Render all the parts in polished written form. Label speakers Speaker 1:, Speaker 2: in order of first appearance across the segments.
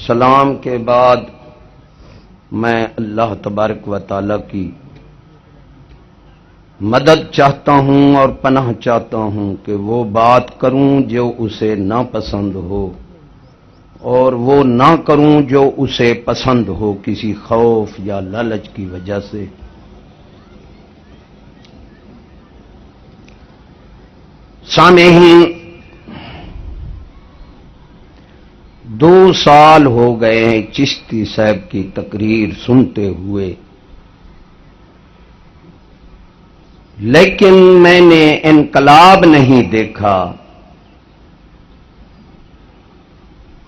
Speaker 1: سلام کے بعد میں اللہ تبارک و تعالی کی مدد چاہتا ہوں اور پناہ چاہتا ہوں کہ وہ بات کروں جو اسے ناپسند ہو اور وہ نہ کروں جو اسے پسند ہو کسی خوف یا لالچ کی وجہ سے۔ سامعین، 2 سال ہو گئے ہیں چشتی صاحب کی تقریر سنتے ہوئے، لیکن میں نے انقلاب نہیں دیکھا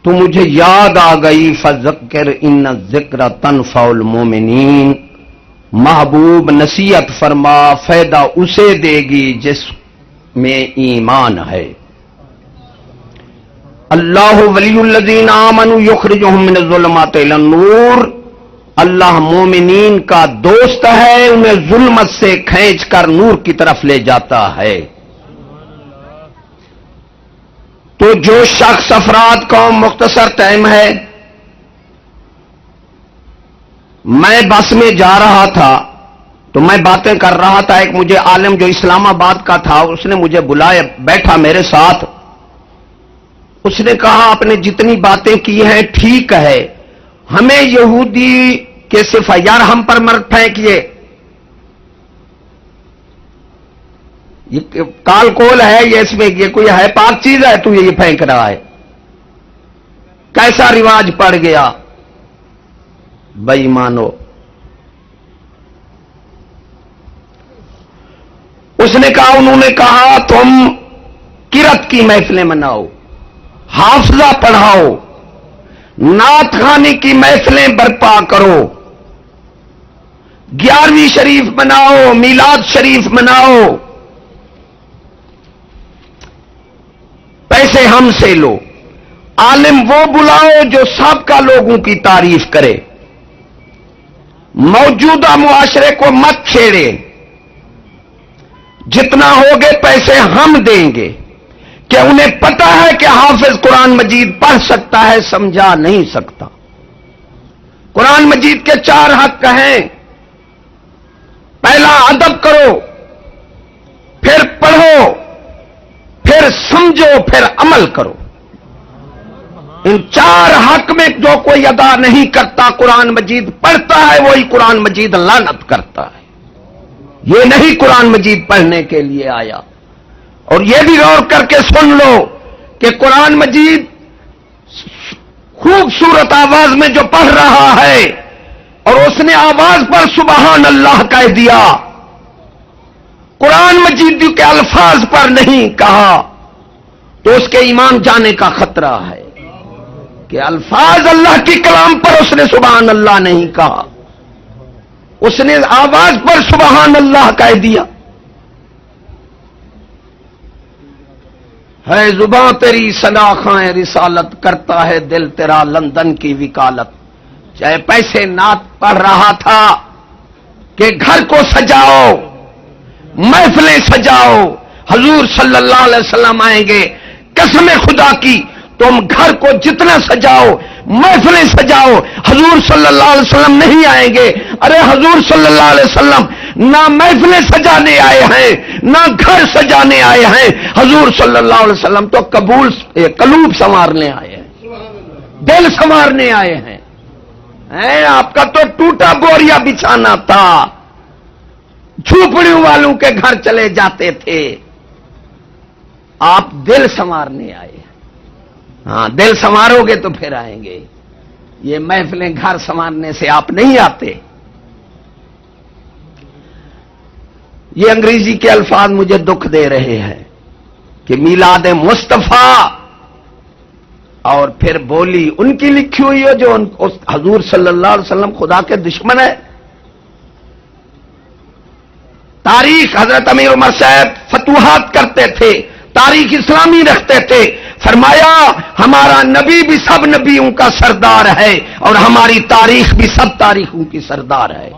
Speaker 1: تو مجھے یاد آ گئی فذکر ان الذکر تنفع المومنین۔ محبوب نصیحت فرما، فائدہ اسے دے گی جس میں ایمان ہے۔ اللہ ولی الذین آمنوا یخرجہم من الظلمات الی النور، اللہ مومنین کا دوست ہے، انہیں ظلمت سے کھینچ کر نور کی طرف لے جاتا ہے۔ تو جو شخص افراد قوم مختصر ٹائم ہے، میں بس میں جا رہا تھا تو میں باتیں کر رہا تھا، ایک مجھے عالم جو اسلام آباد کا تھا اس نے مجھے بلایا، بیٹھا میرے ساتھ، اس نے کہا آپ نے جتنی باتیں کی ہیں ٹھیک ہے، ہمیں یہودی کے صفہ یار ہم پر مرد پھینکیے، یہ کال کول ہے، یہ اس میں یہ کوئی ہے پاک چیز ہے تو یہ پھینک رہا ہے، کیسا رواج پڑ گیا بے ایمانو۔ اس نے کہا، انہوں نے کہا تم کرت کی محفلیں مناؤ، حافظہ پڑھاؤ، نعت خوانی کی محفلیں برپا کرو، 11ویں شریف مناؤ، میلاد شریف مناؤ، پیسے ہم سے لو، عالم وہ بلاؤ جو سابقہ لوگوں کی تعریف کرے، موجودہ معاشرے کو مت چھیڑے، جتنا ہوگے پیسے ہم دیں گے، کہ انہیں پتا ہے کہ حافظ قرآن مجید پڑھ سکتا ہے، سمجھا نہیں سکتا۔ قرآن مجید کے 4 حق ہیں، پہلا ادب کرو، پھر پڑھو، پھر سمجھو، پھر عمل کرو۔ ان 4 حق میں جو کوئی ادا نہیں کرتا، قرآن مجید پڑھتا ہے وہی قرآن مجید لعنت کرتا ہے، یہ نہیں قرآن مجید پڑھنے کے لیے آیا۔ اور یہ بھی غور کر کے سن لو کہ قرآن مجید خوبصورت آواز میں جو پڑھ رہا ہے اور اس نے آواز پر سبحان اللہ کہہ دیا، قرآن مجید کے الفاظ پر نہیں کہا، تو اس کے ایمان جانے کا خطرہ ہے کہ الفاظ اللہ کی کلام پر اس نے سبحان اللہ نہیں کہا، اس نے آواز پر سبحان اللہ کہہ دیا۔ ہے زباں تیری سناخائیں رسالت، کرتا ہے دل تیرا لندن کی وکالت۔ چاہے پیسے نعت پڑھ رہا تھا کہ گھر کو سجاؤ، محفلیں سجاؤ، حضور صلی اللہ علیہ وسلم آئیں گے، قسم خدا کی تم گھر کو جتنا سجاؤ، محفلیں سجاؤ، حضور صلی اللہ علیہ وسلم نہیں آئیں گے۔ ارے حضور صلی اللہ علیہ وسلم نہ محفلیں سجانے آئے ہیں نہ گھر سجانے آئے ہیں، حضور صلی اللہ علیہ وسلم تو قلوب سنوارنے آئے ہیں، دل سنوارنے آئے ہیں۔ آپ کا تو ٹوٹا بوریا بچھانا تھا، جھوپڑیوں والوں کے گھر چلے جاتے تھے، آپ دل سنوارنے آئے ہیں۔ ہاں دل سنوارو گے تو پھر آئیں گے، یہ محفلیں گھر سنوارنے سے آپ نہیں آتے۔ یہ انگریزی کے الفاظ مجھے دکھ دے رہے ہیں کہ میلاد مصطفیٰ، اور پھر بولی ان کی لکھی ہوئی ہے جو حضور صلی اللہ علیہ وسلم خدا کے دشمن ہے۔ تاریخ حضرت امیر عمر صاحب فتوحات کرتے تھے، تاریخ اسلامی رکھتے تھے، فرمایا ہمارا نبی بھی سب نبیوں کا سردار ہے اور ہماری تاریخ بھی سب تاریخوں کی سردار ہے۔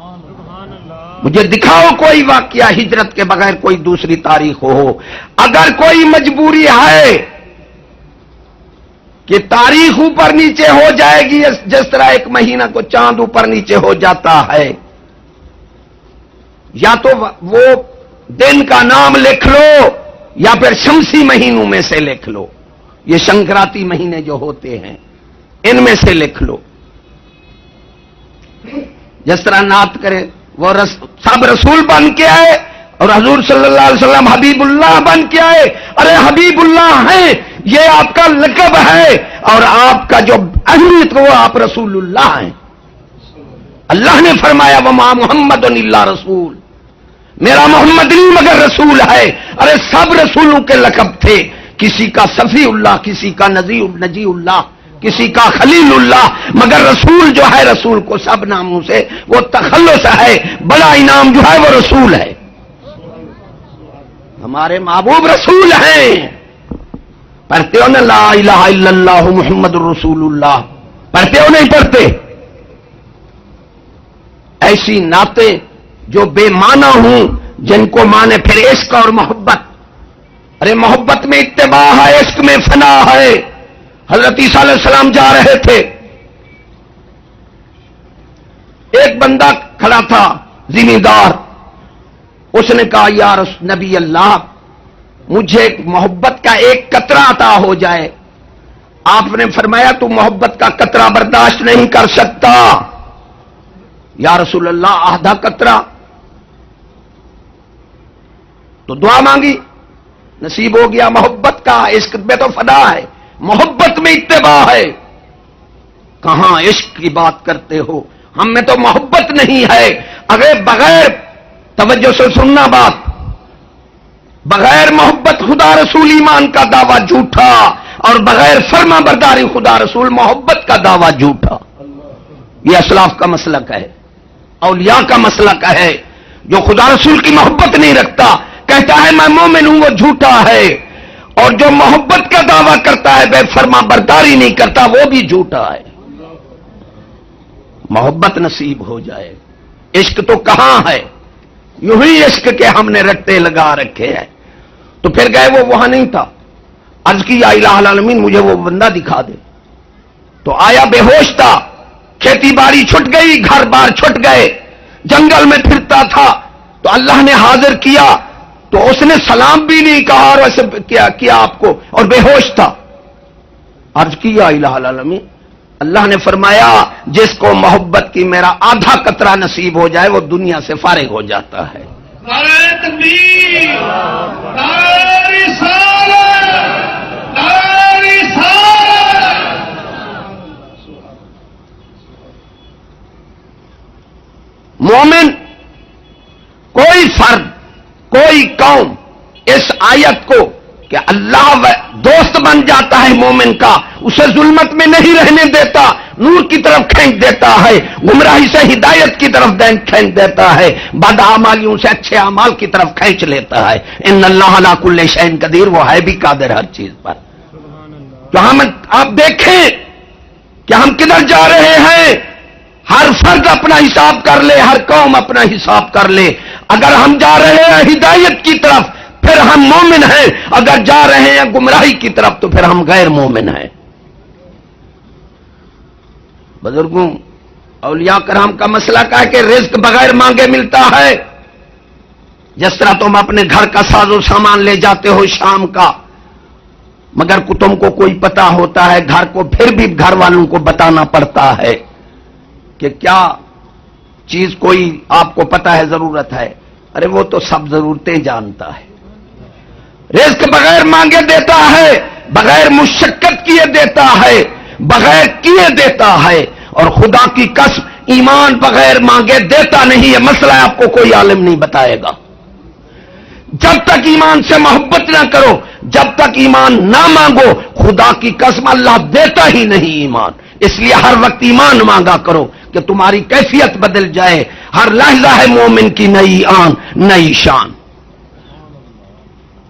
Speaker 1: مجھے دکھاؤ کوئی واقعہ ہجرت کے بغیر کوئی دوسری تاریخ ہو۔ اگر کوئی مجبوری ہے کہ تاریخ اوپر نیچے ہو جائے گی جس طرح ایک مہینہ کو چاند اوپر نیچے ہو جاتا ہے. یا تو وہ دن کا نام لکھ لو یا پھر شمسی مہینوں میں سے لکھ لو. یہ شنکراتی مہینے جو ہوتے ہیں ان میں سے لکھ لو. جس طرح نعت کرے وہ سب رسول بن کے آئے اور حضور صلی اللہ علیہ وسلم حبیب اللہ بن کے آئے. ارے حبیب اللہ ہیں، یہ آپ کا لقب ہے، اور آپ کا جو اہمیت وہ آپ رسول اللہ ہیں. اللہ نے فرمایا وما محمد الا رسول، میرا محمد نہیں مگر رسول ہے. ارے سب رسولوں کے لقب تھے، کسی کا صفی اللہ، کسی کا نجی اللہ، کسی کا خلیل اللہ، مگر رسول جو ہے رسول کو سب ناموں سے وہ تخلص ہے. بڑا انعام جو ہے وہ رسول ہے. ہمارے محبوب رسول ہیں. پڑھتے ہو نا لا الہ الا اللہ محمد الرسول اللہ؟ پڑھتے ہو نہیں پڑھتے؟ ایسی نعتیں جو بے معنی ہوں، جن کو مانے پھر عشق اور محبت. ارے محبت میں اتباع ہے، عشق میں فنا ہے. حضرت عیسیٰ علیہ السلام جا رہے تھے، ایک بندہ کھڑا تھا زمیندار. اس نے کہا یا نبی اللہ، مجھے محبت کا ایک قطرہ عطا ہو جائے. آپ نے فرمایا تو محبت کا قطرہ برداشت نہیں کر سکتا. یا رسول اللہ آدھا قطرہ. تو دعا مانگی، نصیب ہو گیا. محبت کا عشق میں تو فنا ہے، محبت میں اتباع ہے. کہاں عشق کی بات کرتے ہو؟ ہم میں تو محبت نہیں ہے. اگر بغیر توجہ سے سننا بات، بغیر محبت خدا رسول ایمان کا دعویٰ جھوٹا، اور بغیر فرما برداری خدا رسول محبت کا دعویٰ جھوٹا. یہ اسلاف کا مسلک ہے، اولیاء کا مسلک ہے. جو خدا رسول کی محبت نہیں رکھتا، کہتا ہے میں مومن ہوں، وہ جھوٹا ہے. اور جو محبت کا دعویٰ کرتا ہے بے فرما برداری نہیں کرتا، وہ بھی جھوٹا ہے. محبت نصیب ہو جائے. عشق تو کہاں ہے؟ یوں ہی عشق کے ہم نے رٹے لگا رکھے ہیں. تو پھر گئے، وہ وہاں نہیں تھا. عرض کی یا الہ العالمین مجھے وہ بندہ دکھا دے. تو آیا، بے ہوش تھا، کھیتی باڑی چھٹ گئی، گھر بار چھٹ گئے، جنگل میں پھرتا تھا. تو اللہ نے حاضر کیا تو اس نے سلام بھی نہیں کہا اور ویسے کیا آپ کو، اور بے ہوش تھا. عرض کی یا الہ العالمین، اللہ نے فرمایا جس کو محبت کی میرا آدھا قطرہ نصیب ہو جائے وہ دنیا سے فارغ ہو جاتا ہے.
Speaker 2: نعرہ تکبیر، نعرہ رسالت، نعرہ رسالت.
Speaker 1: مومن کوئی فرد، کوئی قوم اس آیت کو کہ اللہ دوست بن جاتا ہے مومن کا، اسے ظلمت میں نہیں رہنے دیتا، نور کی طرف کھینچ دیتا ہے، گمراہی سے ہدایت کی طرف کھینچ دیتا ہے، بد اعمالیوں سے اچھے اعمال کی طرف کھینچ لیتا ہے. ان اللہ علی کل شیء قدیر، وہ ہے بھی قادر ہر چیز پر. تو ہم آپ دیکھیں کہ ہم کدھر جا رہے ہیں. ہر فرد اپنا حساب کر لے، ہر قوم اپنا حساب کر لے. اگر ہم جا رہے ہیں ہدایت کی طرف پھر ہم مومن ہیں، اگر جا رہے ہیں گمراہی کی طرف تو پھر ہم غیر مومن ہیں. بزرگوں، اولیاء کرام کا مسئلہ کیا ہے کہ رزق بغیر مانگے ملتا ہے. جس طرح تم اپنے گھر کا ساز و سامان لے جاتے ہو شام کا، مگر تم کو کوئی پتا ہوتا ہے، گھر کو پھر بھی گھر والوں کو بتانا پڑتا ہے کہ کیا چیز کوئی آپ کو پتا ہے ضرورت ہے. ارے وہ تو سب ضرورتیں جانتا ہے. رزق بغیر مانگے دیتا ہے، بغیر مشقت کیے دیتا ہے، بغیر کیے دیتا ہے. اور خدا کی قسم ایمان بغیر مانگے دیتا نہیں ہے. مسئلہ آپ کو کوئی عالم نہیں بتائے گا. جب تک ایمان سے محبت نہ کرو، جب تک ایمان نہ مانگو، خدا کی قسم اللہ دیتا ہی نہیں ایمان. اس لیے ہر وقت ایمان مانگا کرو کہ تمہاری کیفیت بدل جائے. ہر لحظہ ہے مومن کی نئی آن، نئی شان.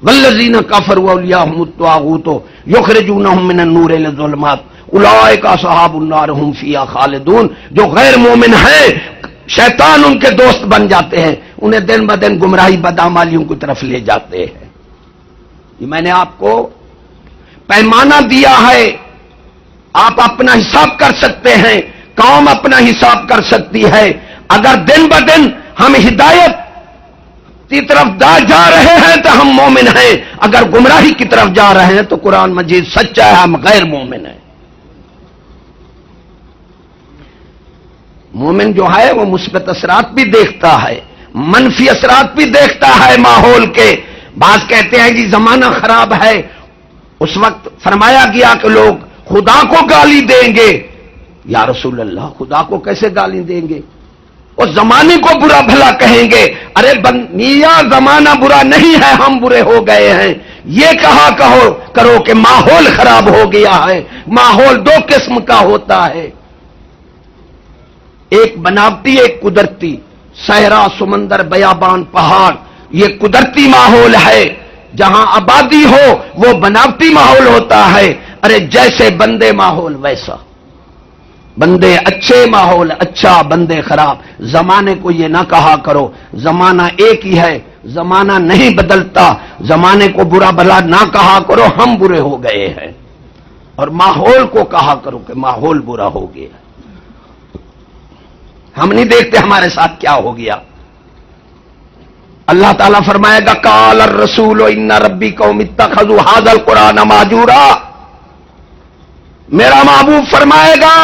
Speaker 1: والذین کفروا اولیاءہم الطاغوت یخرجونہم من النور الی الظلمات اولئک اصحاب النار ھم فیہا خالدون. جو غیر مومن ہیں شیطان ان کے دوست بن جاتے ہیں، انہیں دن بدن گمراہی بدعمالیوں کی طرف لے جاتے ہیں. یہ میں نے آپ کو پیمانہ دیا ہے آپ اپنا حساب کر سکتے ہیں، قوم اپنا حساب کر سکتی ہے. اگر دن بدن ہم ہدایت کی طرف جا رہے ہیں تو ہم مومن ہیں، اگر گمراہی کی طرف جا رہے ہیں تو قرآن مجید سچا ہے، ہم غیر مومن ہیں. مومن جو ہے وہ مثبت اثرات بھی دیکھتا ہے، منفی اثرات بھی دیکھتا ہے ماحول کے. بعض کہتے ہیں جی زمانہ خراب ہے، اس وقت فرمایا گیا کہ لوگ خدا کو گالی دیں گے. یا رسول اللہ، خدا کو کیسے گالی دیں گے؟ اس زمانے کو برا بھلا کہیں گے. ارے میاں زمانہ برا نہیں ہے، ہم برے ہو گئے ہیں. یہ کہا کرو کہ ماحول خراب ہو گیا ہے. ماحول دو قسم کا ہوتا ہے، ایک بناوٹی ایک قدرتی. صحرا، سمندر، بیابان، پہاڑ، یہ قدرتی ماحول ہے. جہاں آبادی ہو وہ بناوٹی ماحول ہوتا ہے. ارے جیسے بندے ماحول ویسا، بندے اچھے ماحول اچھا، بندے خراب. زمانے کو یہ نہ کہا کرو زمانہ ایک ہی ہے، زمانہ نہیں بدلتا. زمانے کو برا بھلا نہ کہا کرو ہم برے ہو گئے ہیں، اور ماحول کو کہا کرو کہ ماحول برا ہو گیا. ہم نہیں دیکھتے ہمارے ساتھ کیا ہو گیا. اللہ تعالیٰ فرمائے گا قال الرسول ان ربی قوم اتخذوا ھذا القرآن مہجورا. میرا محبوب فرمائے گا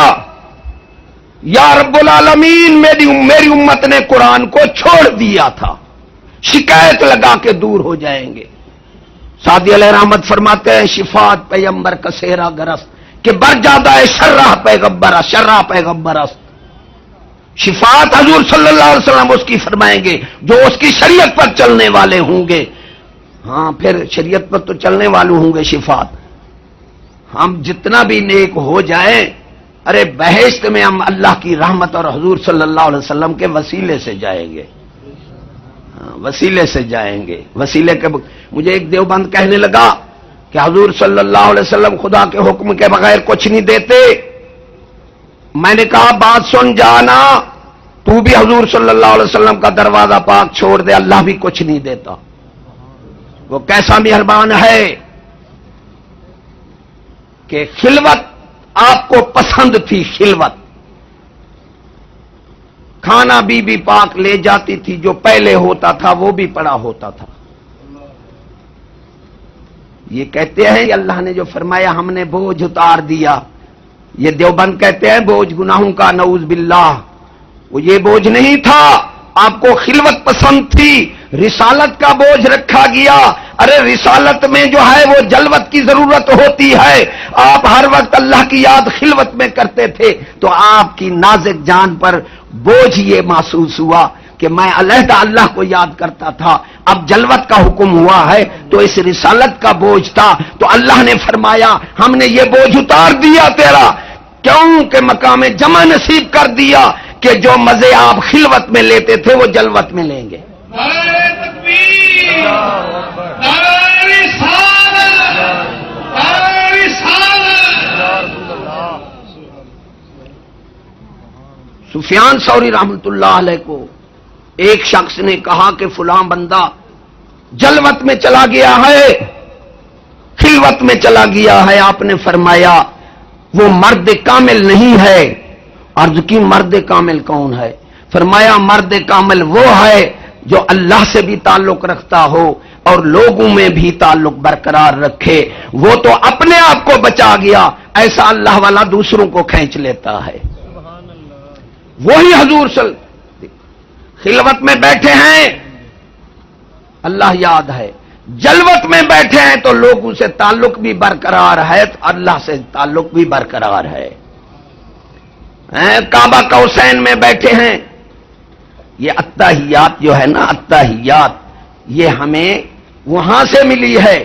Speaker 1: یا رب العالمین، میری امت نے قرآن کو چھوڑ دیا تھا، شکایت لگا کے دور ہو جائیں گے. سعدی علیہ رحمت فرماتے ہیں شفاعت پیغمبر کا سہرا گرس کہ بر جادہ شرح پیغمبر شرح پیغمبر است. شفاعت حضور صلی اللہ علیہ وسلم اس کی فرمائیں گے جو اس کی شریعت پر چلنے والے ہوں گے. ہاں پھر شریعت پر تو چلنے والے ہوں گے شفاعت. ہم جتنا بھی نیک ہو جائیں، ارے بہشت میں ہم اللہ کی رحمت اور حضور صلی اللہ علیہ وسلم کے وسیلے سے جائیں گے. وسیلے سے جائیں گے. وسیلے کے مجھے ایک دیوبند کہنے لگا کہ حضور صلی اللہ علیہ وسلم خدا کے حکم کے بغیر کچھ نہیں دیتے. میں نے کہا بات سن جانا، تو بھی حضور صلی اللہ علیہ وسلم کا دروازہ پاک چھوڑ دے، اللہ بھی کچھ نہیں دیتا. وہ کیسا مہربان ہے کہ خلوت آپ کو پسند تھی. خلوت کھانا بی بی پاک لے جاتی تھی، جو پہلے ہوتا تھا وہ بھی پڑا ہوتا تھا. یہ کہتے ہیں اللہ نے جو فرمایا ہم نے بوجھ اتار دیا. یہ دیوبند کہتے ہیں بوجھ گناہوں کا نعوذ باللہ. وہ یہ بوجھ نہیں تھا، آپ کو خلوت پسند تھی، رسالت کا بوجھ رکھا گیا. ارے رسالت میں جو ہے وہ جلوت کی ضرورت ہوتی ہے. آپ ہر وقت اللہ کی یاد خلوت میں کرتے تھے تو آپ کی نازک جان پر بوجھ یہ محسوس ہوا کہ میں علیحدہ اللہ کو یاد کرتا تھا. اب جلوت کا حکم ہوا ہے تو اس رسالت کا بوجھ تھا، تو اللہ نے فرمایا ہم نے یہ بوجھ اتار دیا تیرا. کیوں کہ مقام جمع نصیب کر دیا کہ جو مزے آپ خلوت میں لیتے تھے وہ جلوت میں لیں گے.
Speaker 2: نعرہ تکبیر، نعرہ رسالت، نعرہ رسالت.
Speaker 1: سفیان ثوری رحمۃ اللہ علیہ کو ایک شخص نے کہا کہ فلاں بندہ جلوت میں چلا گیا ہے، خلوت میں چلا گیا ہے. آپ نے فرمایا وہ مرد کامل نہیں ہے. عرض کی مرد کامل کون ہے؟ فرمایا مرد کامل وہ ہے جو اللہ سے بھی تعلق رکھتا ہو اور لوگوں میں بھی تعلق برقرار رکھے. وہ تو اپنے آپ کو بچا گیا، ایسا اللہ والا دوسروں کو کھینچ لیتا ہے. وہی حضور خلوت میں بیٹھے ہیں اللہ یاد ہے، جلوت میں بیٹھے ہیں تو لوگوں سے تعلق بھی برقرار ہے، اللہ سے تعلق بھی برقرار ہے. کعبہ قوسین میں بیٹھے ہیں. یہ اتحیات جو ہے نا، اتحیات یہ ہمیں وہاں سے ملی ہے.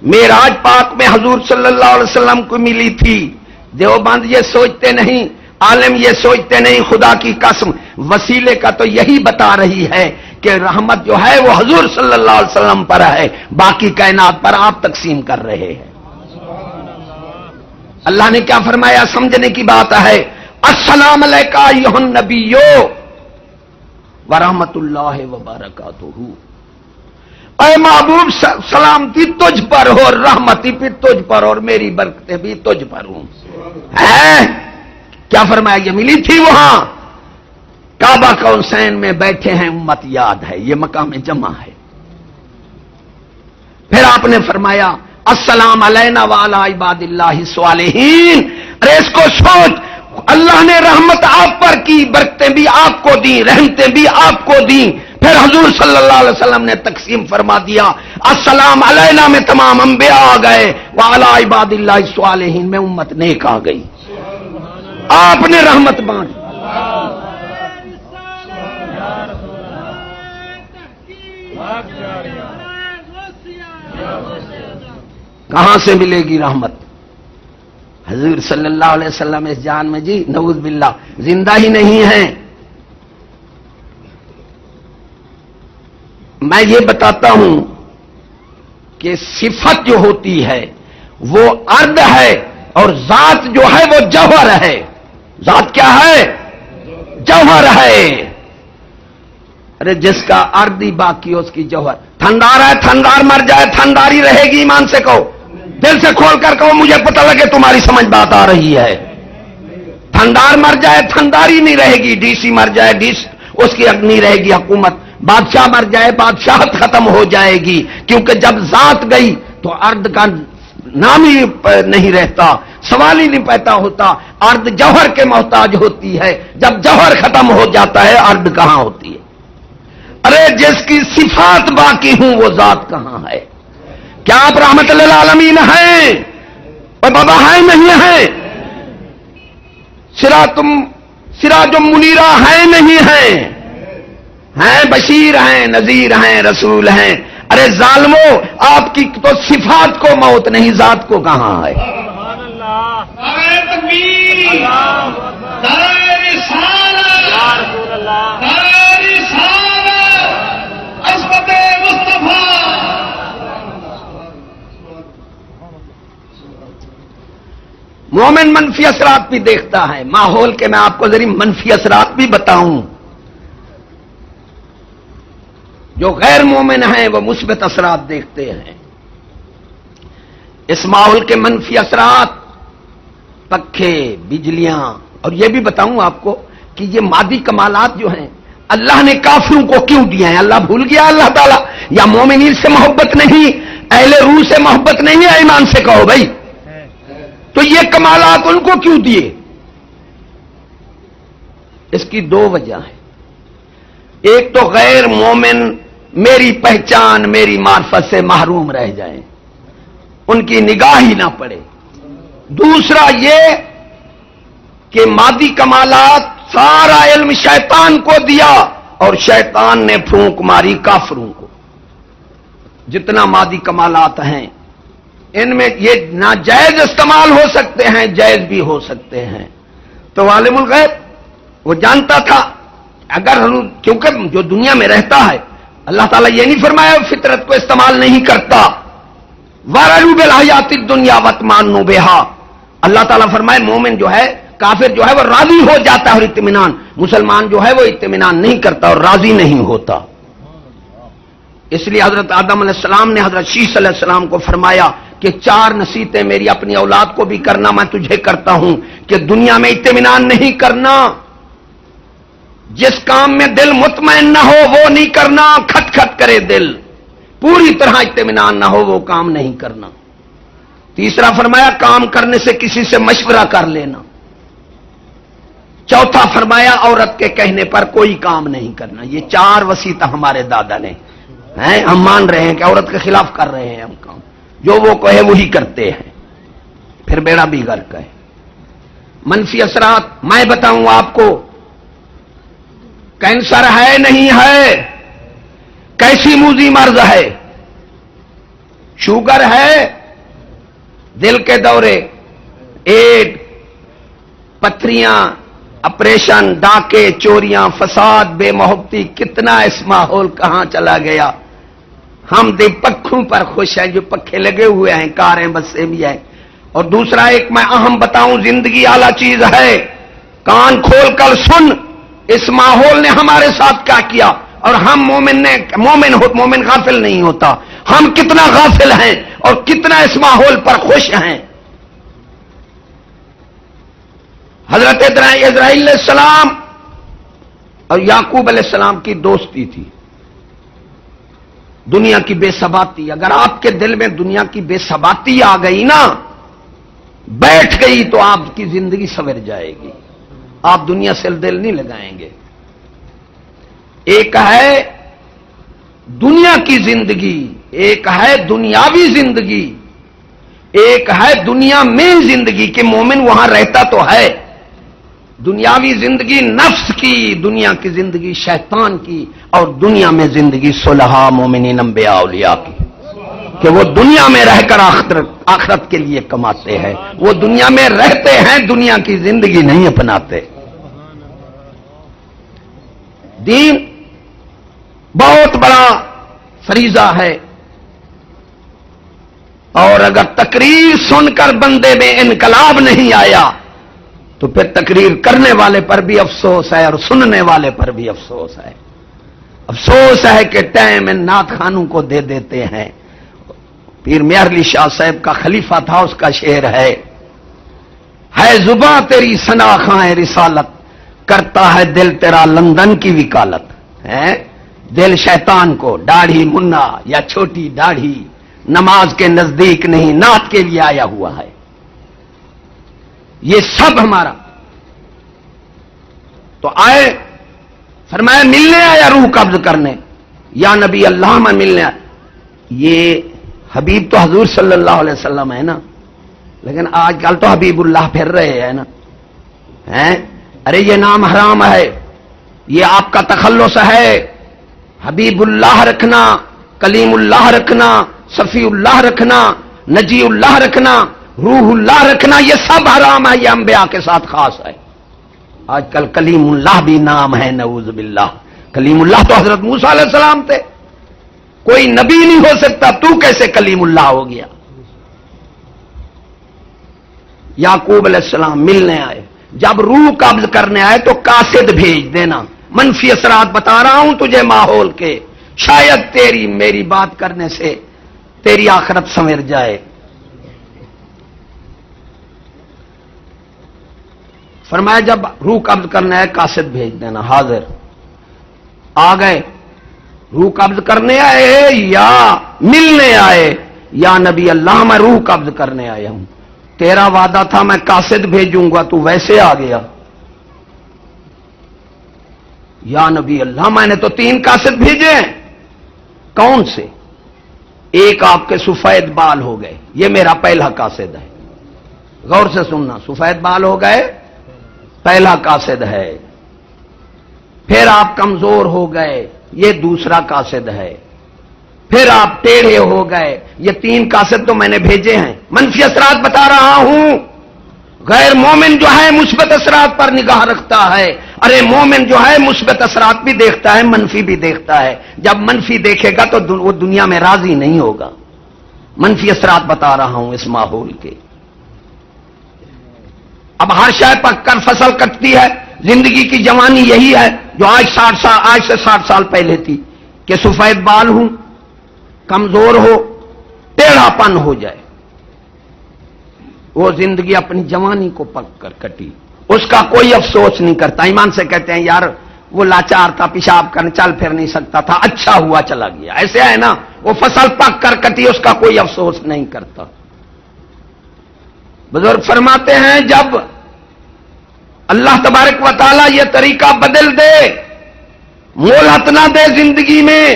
Speaker 1: معراج پاک میں حضور صلی اللہ علیہ وسلم کو ملی تھی. دیوبند یہ سوچتے نہیں، عالم یہ سوچتے نہیں، خدا کی قسم وسیلے کا تو یہی بتا رہی ہے کہ رحمت جو ہے وہ حضور صلی اللہ علیہ وسلم پر ہے، باقی کائنات پر آپ تقسیم کر رہے ہیں. اللہ نے کیا فرمایا سمجھنے کی بات ہے. السلام علیکہ ایھا النبی ورحمۃ اللہ وبرکاتہ. اے محبوب سلامتی تجھ پر ہو، رحمتی بھی تجھ پر اور میری برکتیں بھی تجھ پر ہوں. کیا فرمایا؟ یہ ملی تھی وہاں کعبہ قوسین میں بیٹھے ہیں، امت یاد ہے، یہ مقام جمع ہے. پھر آپ نے فرمایا السلام علینا وعلی عباد اللہ الصالحین. ارے اس کو سوچ، اللہ نے رحمت آپ پر کی، برکتیں بھی آپ کو دی، رحمتیں بھی آپ کو دی. پھر حضور صلی اللہ علیہ وسلم نے تقسیم فرما دیا، السلام علینا میں تمام انبیاء آ گئے، وعلی عباد اللہ الصالحین میں امت نیک آ گئی. آپ نے رحمت بانٹ. کہاں سے ملے گی رحمت؟ حضور صلی اللہ علیہ وسلم اس جان میں جی نعوذ باللہ زندہ ہی نہیں ہیں. میں یہ بتاتا ہوں کہ صفت جو ہوتی ہے وہ ارد ہے اور ذات جو ہے وہ جوہر ہے. ذات کیا ہے؟ جوہر ہے. ارے جس کا ارد ہی باقی ہو اس کی جوہر. تھندار ہے، تھندار مر جائے تھنداری رہے گی. ایمان سے کہو، دل سے کھول کر کہو، مجھے پتہ لگے تمہاری سمجھ بات آ رہی ہے. تھندار مر جائے تھنداری نہیں رہے گی، ڈی سی مر جائے اس کی نہیں رہے گی حکومت. بادشاہ مر جائے بادشاہت ختم ہو جائے گی، کیونکہ جب ذات گئی تو ارد کا نام ہی نہیں رہتا، سوال ہی نہیں پیدا ہوتا. ارد جوہر کے محتاج ہوتی ہے، جب جوہر ختم ہو جاتا ہے ارد کہاں ہوتی ہے؟ ارے جس کی صفات باقی ہوں وہ ذات کہاں ہے؟ کیا آپ رحمت للعالمین ہیں؟ اور بابا ہیں نہیں ہیں؟ سراج منیرہ ہیں نہیں ہیں؟ ہیں بشیر ہیں، نذیر ہیں، رسول ہیں. ارے ظالمو، آپ کی تو صفات کو موت نہیں، ذات کو کہاں ہے؟
Speaker 2: سبحان اللہ. نعرہ تکبیر، نعرہ رسالت، یا رسول اللہ، نعرہ رسالت، عصمت مصطفیٰ.
Speaker 1: مومن منفی اثرات بھی دیکھتا ہے ماحول کے. میں آپ کو ذریعہ منفی اثرات بھی بتاؤں. جو غیر مومن ہیں وہ مثبت اثرات دیکھتے ہیں. اس ماحول کے منفی اثرات، پکھے، بجلیاں، اور یہ بھی بتاؤں آپ کو کہ یہ مادی کمالات جو ہیں اللہ نے کافروں کو کیوں دیا ہے؟ اللہ بھول گیا اللہ تعالیٰ؟ یا مومنین سے محبت نہیں، اہل روح سے محبت نہیں ہے؟ ایمان سے کہو بھائی. تو یہ کمالات ان کو کیوں دیے؟ اس کی دو وجہ ہیں. ایک تو غیر مومن میری پہچان، میری معرفت سے محروم رہ جائیں، ان کی نگاہ ہی نہ پڑے. دوسرا یہ کہ مادی کمالات سارا علم شیطان کو دیا اور شیطان نے پھونک ماری کافروں کو. جتنا مادی کمالات ہیں ان میں یہ ناجائز استعمال ہو سکتے ہیں، جائز بھی ہو سکتے ہیں. تو عالم الغیب وہ جانتا تھا. اگر کیونکہ جو دنیا میں رہتا ہے اللہ تعالیٰ یہ نہیں فرمایا فطرت کو استعمال نہیں کرتا. وَرَضُوا بِالْحَيَاةِ الدُّنْيَا وَاطْمَأَنُّوا بِهَا. اللہ تعالیٰ فرمائے مومن جو ہے، کافر جو ہے وہ راضی ہو جاتا ہے اور اطمینان. مسلمان جو ہے وہ اطمینان نہیں کرتا اور راضی نہیں ہوتا. اس لیے حضرت آدم علیہ السلام نے حضرت شیس علیہ السلام کو فرمایا کہ 4 نصیحتیں میری اپنی اولاد کو بھی کرنا، میں تجھے کرتا ہوں کہ دنیا میں اطمینان نہیں کرنا. جس کام میں دل مطمئن نہ ہو وہ نہیں کرنا. کھٹ کھٹ کرے دل، پوری طرح اطمینان نہ ہو وہ کام نہیں کرنا. تیسرا فرمایا کام کرنے سے کسی سے مشورہ کر لینا. چوتھا فرمایا عورت کے کہنے پر کوئی کام نہیں کرنا. یہ 4 وصیتہ ہمارے دادا نے ہیں. ہم مان رہے ہیں کہ عورت کے خلاف کر رہے ہیں ہم کام، جو وہ کہے وہی کرتے ہیں، پھر بیڑا بھی غرق ہے. منفی اثرات میں بتاؤں آپ کو. کینسر ہے نہیں ہے؟ کیسی موذی مرض ہے؟ شوگر ہے، دل کے دورے، ایڈ، پتھریاں، آپریشن، ڈاکے، چوریاں، فساد، بے محبتی. کتنا اس ماحول کہاں چلا گیا؟ ہم پکھوں پر خوش ہیں جو پکھے لگے ہوئے ہیں، کاریں بسیں بھی ہیں. اور دوسرا ایک میں اہم بتاؤں، زندگی اعلیٰ چیز ہے. کان کھول کر سن، اس ماحول نے ہمارے ساتھ کیا کیا. اور ہم مومن غافل نہیں ہوتا. ہم کتنا غافل ہیں اور کتنا اس ماحول پر خوش ہیں. حضرت اسرائیل علیہ السلام اور یعقوب علیہ السلام کی دوستی تھی. دنیا کی بے ثباتی، اگر آپ کے دل میں دنیا کی بے ثباتی آ گئی نا، بیٹھ گئی، تو آپ کی زندگی سنور جائے گی. آپ دنیا سے دل نہیں لگائیں گے. ایک ہے دنیا کی زندگی، ایک ہے دنیاوی زندگی، ایک ہے دنیا میں زندگی کہ مومن وہاں رہتا تو ہے. دنیاوی زندگی نفس کی، دنیا کی زندگی شیطان کی، اور دنیا میں زندگی صلحاء مومنین انبیاء اولیاء کی، کہ وہ دنیا میں رہ کر آخرت کے لیے کماتے ہیں. وہ دنیا میں رہتے ہیں، دنیا کی زندگی نہیں اپناتے. دین بہت بڑا فریضہ ہے، اور اگر تقریر سن کر بندے میں انقلاب نہیں آیا تو پھر تقریر کرنے والے پر بھی افسوس ہے اور سننے والے پر بھی افسوس ہے. افسوس ہے کہ ٹائم ان نعت خانوں کو دے دیتے ہیں. پیر میاں علی شاہ صاحب کا خلیفہ تھا، اس کا شعر ہے زباں تیری ثنا خواہ رسالت، کرتا ہے دل تیرا لندن کی وکالت. ہے دل شیطان کو داڑھی منا یا چھوٹی داڑھی نماز کے نزدیک نہیں، نعت کے لیے آیا ہوا ہے. یہ سب ہمارا تو آئے، فرمایا ملنے آیا روح قبض کرنے، یا نبی اللہ میں ملنے آیا. یہ حبیب تو حضور صلی اللہ علیہ وسلم ہے نا، لیکن آج کل تو حبیب اللہ پھر رہے ہیں نا. ارے یہ نام حرام ہے، یہ آپ کا تخلص ہے. حبیب اللہ رکھنا، کلیم اللہ رکھنا، صفی اللہ رکھنا، نجی اللہ رکھنا، روح اللہ رکھنا، یہ سب حرام ہے. یہ انبیاء کے ساتھ خاص ہے. آج کل کلیم اللہ بھی نام ہے، نعوذ باللہ. کلیم اللہ تو حضرت موسیٰ علیہ السلام تھے. کوئی نبی نہیں ہو سکتا، تو کیسے کلیم اللہ ہو گیا؟ یعقوب علیہ السلام ملنے آئے. جب روح قبض کرنے آئے تو قاصد بھیج دینا. منفی اثرات بتا رہا ہوں تجھے ماحول کے، شاید تیری میری بات کرنے سے تیری آخرت سنور جائے. فرمایا جب روح قبض کرنے آئے قاصد بھیج دینا. حاضر آ گئے. روح قبض کرنے آئے یا ملنے آئے؟ یا نبی اللہ میں روح قبض کرنے آیا ہوں. تیرا وعدہ تھا میں قاصد بھیجوں گا، تو ویسے آ گیا. یا نبی اللہ میں نے تو 3 قاصد بھیجے ہیں. کون سے؟ ایک آپ کے سفید بال ہو گئے، یہ میرا پہلا قاصد ہے. غور سے سننا، سفید بال ہو گئے، پہلا قاصد ہے. پھر آپ کمزور ہو گئے، یہ دوسرا قاصد ہے. پھر آپ ٹیڑھے ہو گئے، یہ 3 قاصد تو میں نے بھیجے ہیں. منفی اثرات بتا رہا ہوں. غیر مومن جو ہے مثبت اثرات پر نگاہ رکھتا ہے. ارے مومن جو ہے مثبت اثرات بھی دیکھتا ہے، منفی بھی دیکھتا ہے. جب منفی دیکھے گا تو وہ دنیا میں راضی نہیں ہوگا. منفی اثرات بتا رہا ہوں اس ماحول کے. اب ہر شے پک کر فصل کٹتی ہے. زندگی کی جوانی یہی ہے جو آج سے 60 سال پہلے تھی، کہ سفید بال ہوں، کمزور ہو، ٹیڑھا پن ہو جائے. وہ زندگی اپنی جوانی کو پک کر کٹی، اس کا کوئی افسوس نہیں کرتا. ایمان سے کہتے ہیں یار وہ لاچار تھا، پیشاب کرنے چل پھر نہیں سکتا تھا، اچھا ہوا چلا گیا. ایسے ہے نا، وہ فصل پک کر کٹی، اس کا کوئی افسوس نہیں کرتا. بزرگ فرماتے ہیں جب اللہ تبارک و تعالیٰ یہ طریقہ بدل دے، مہلت نہ دے زندگی میں،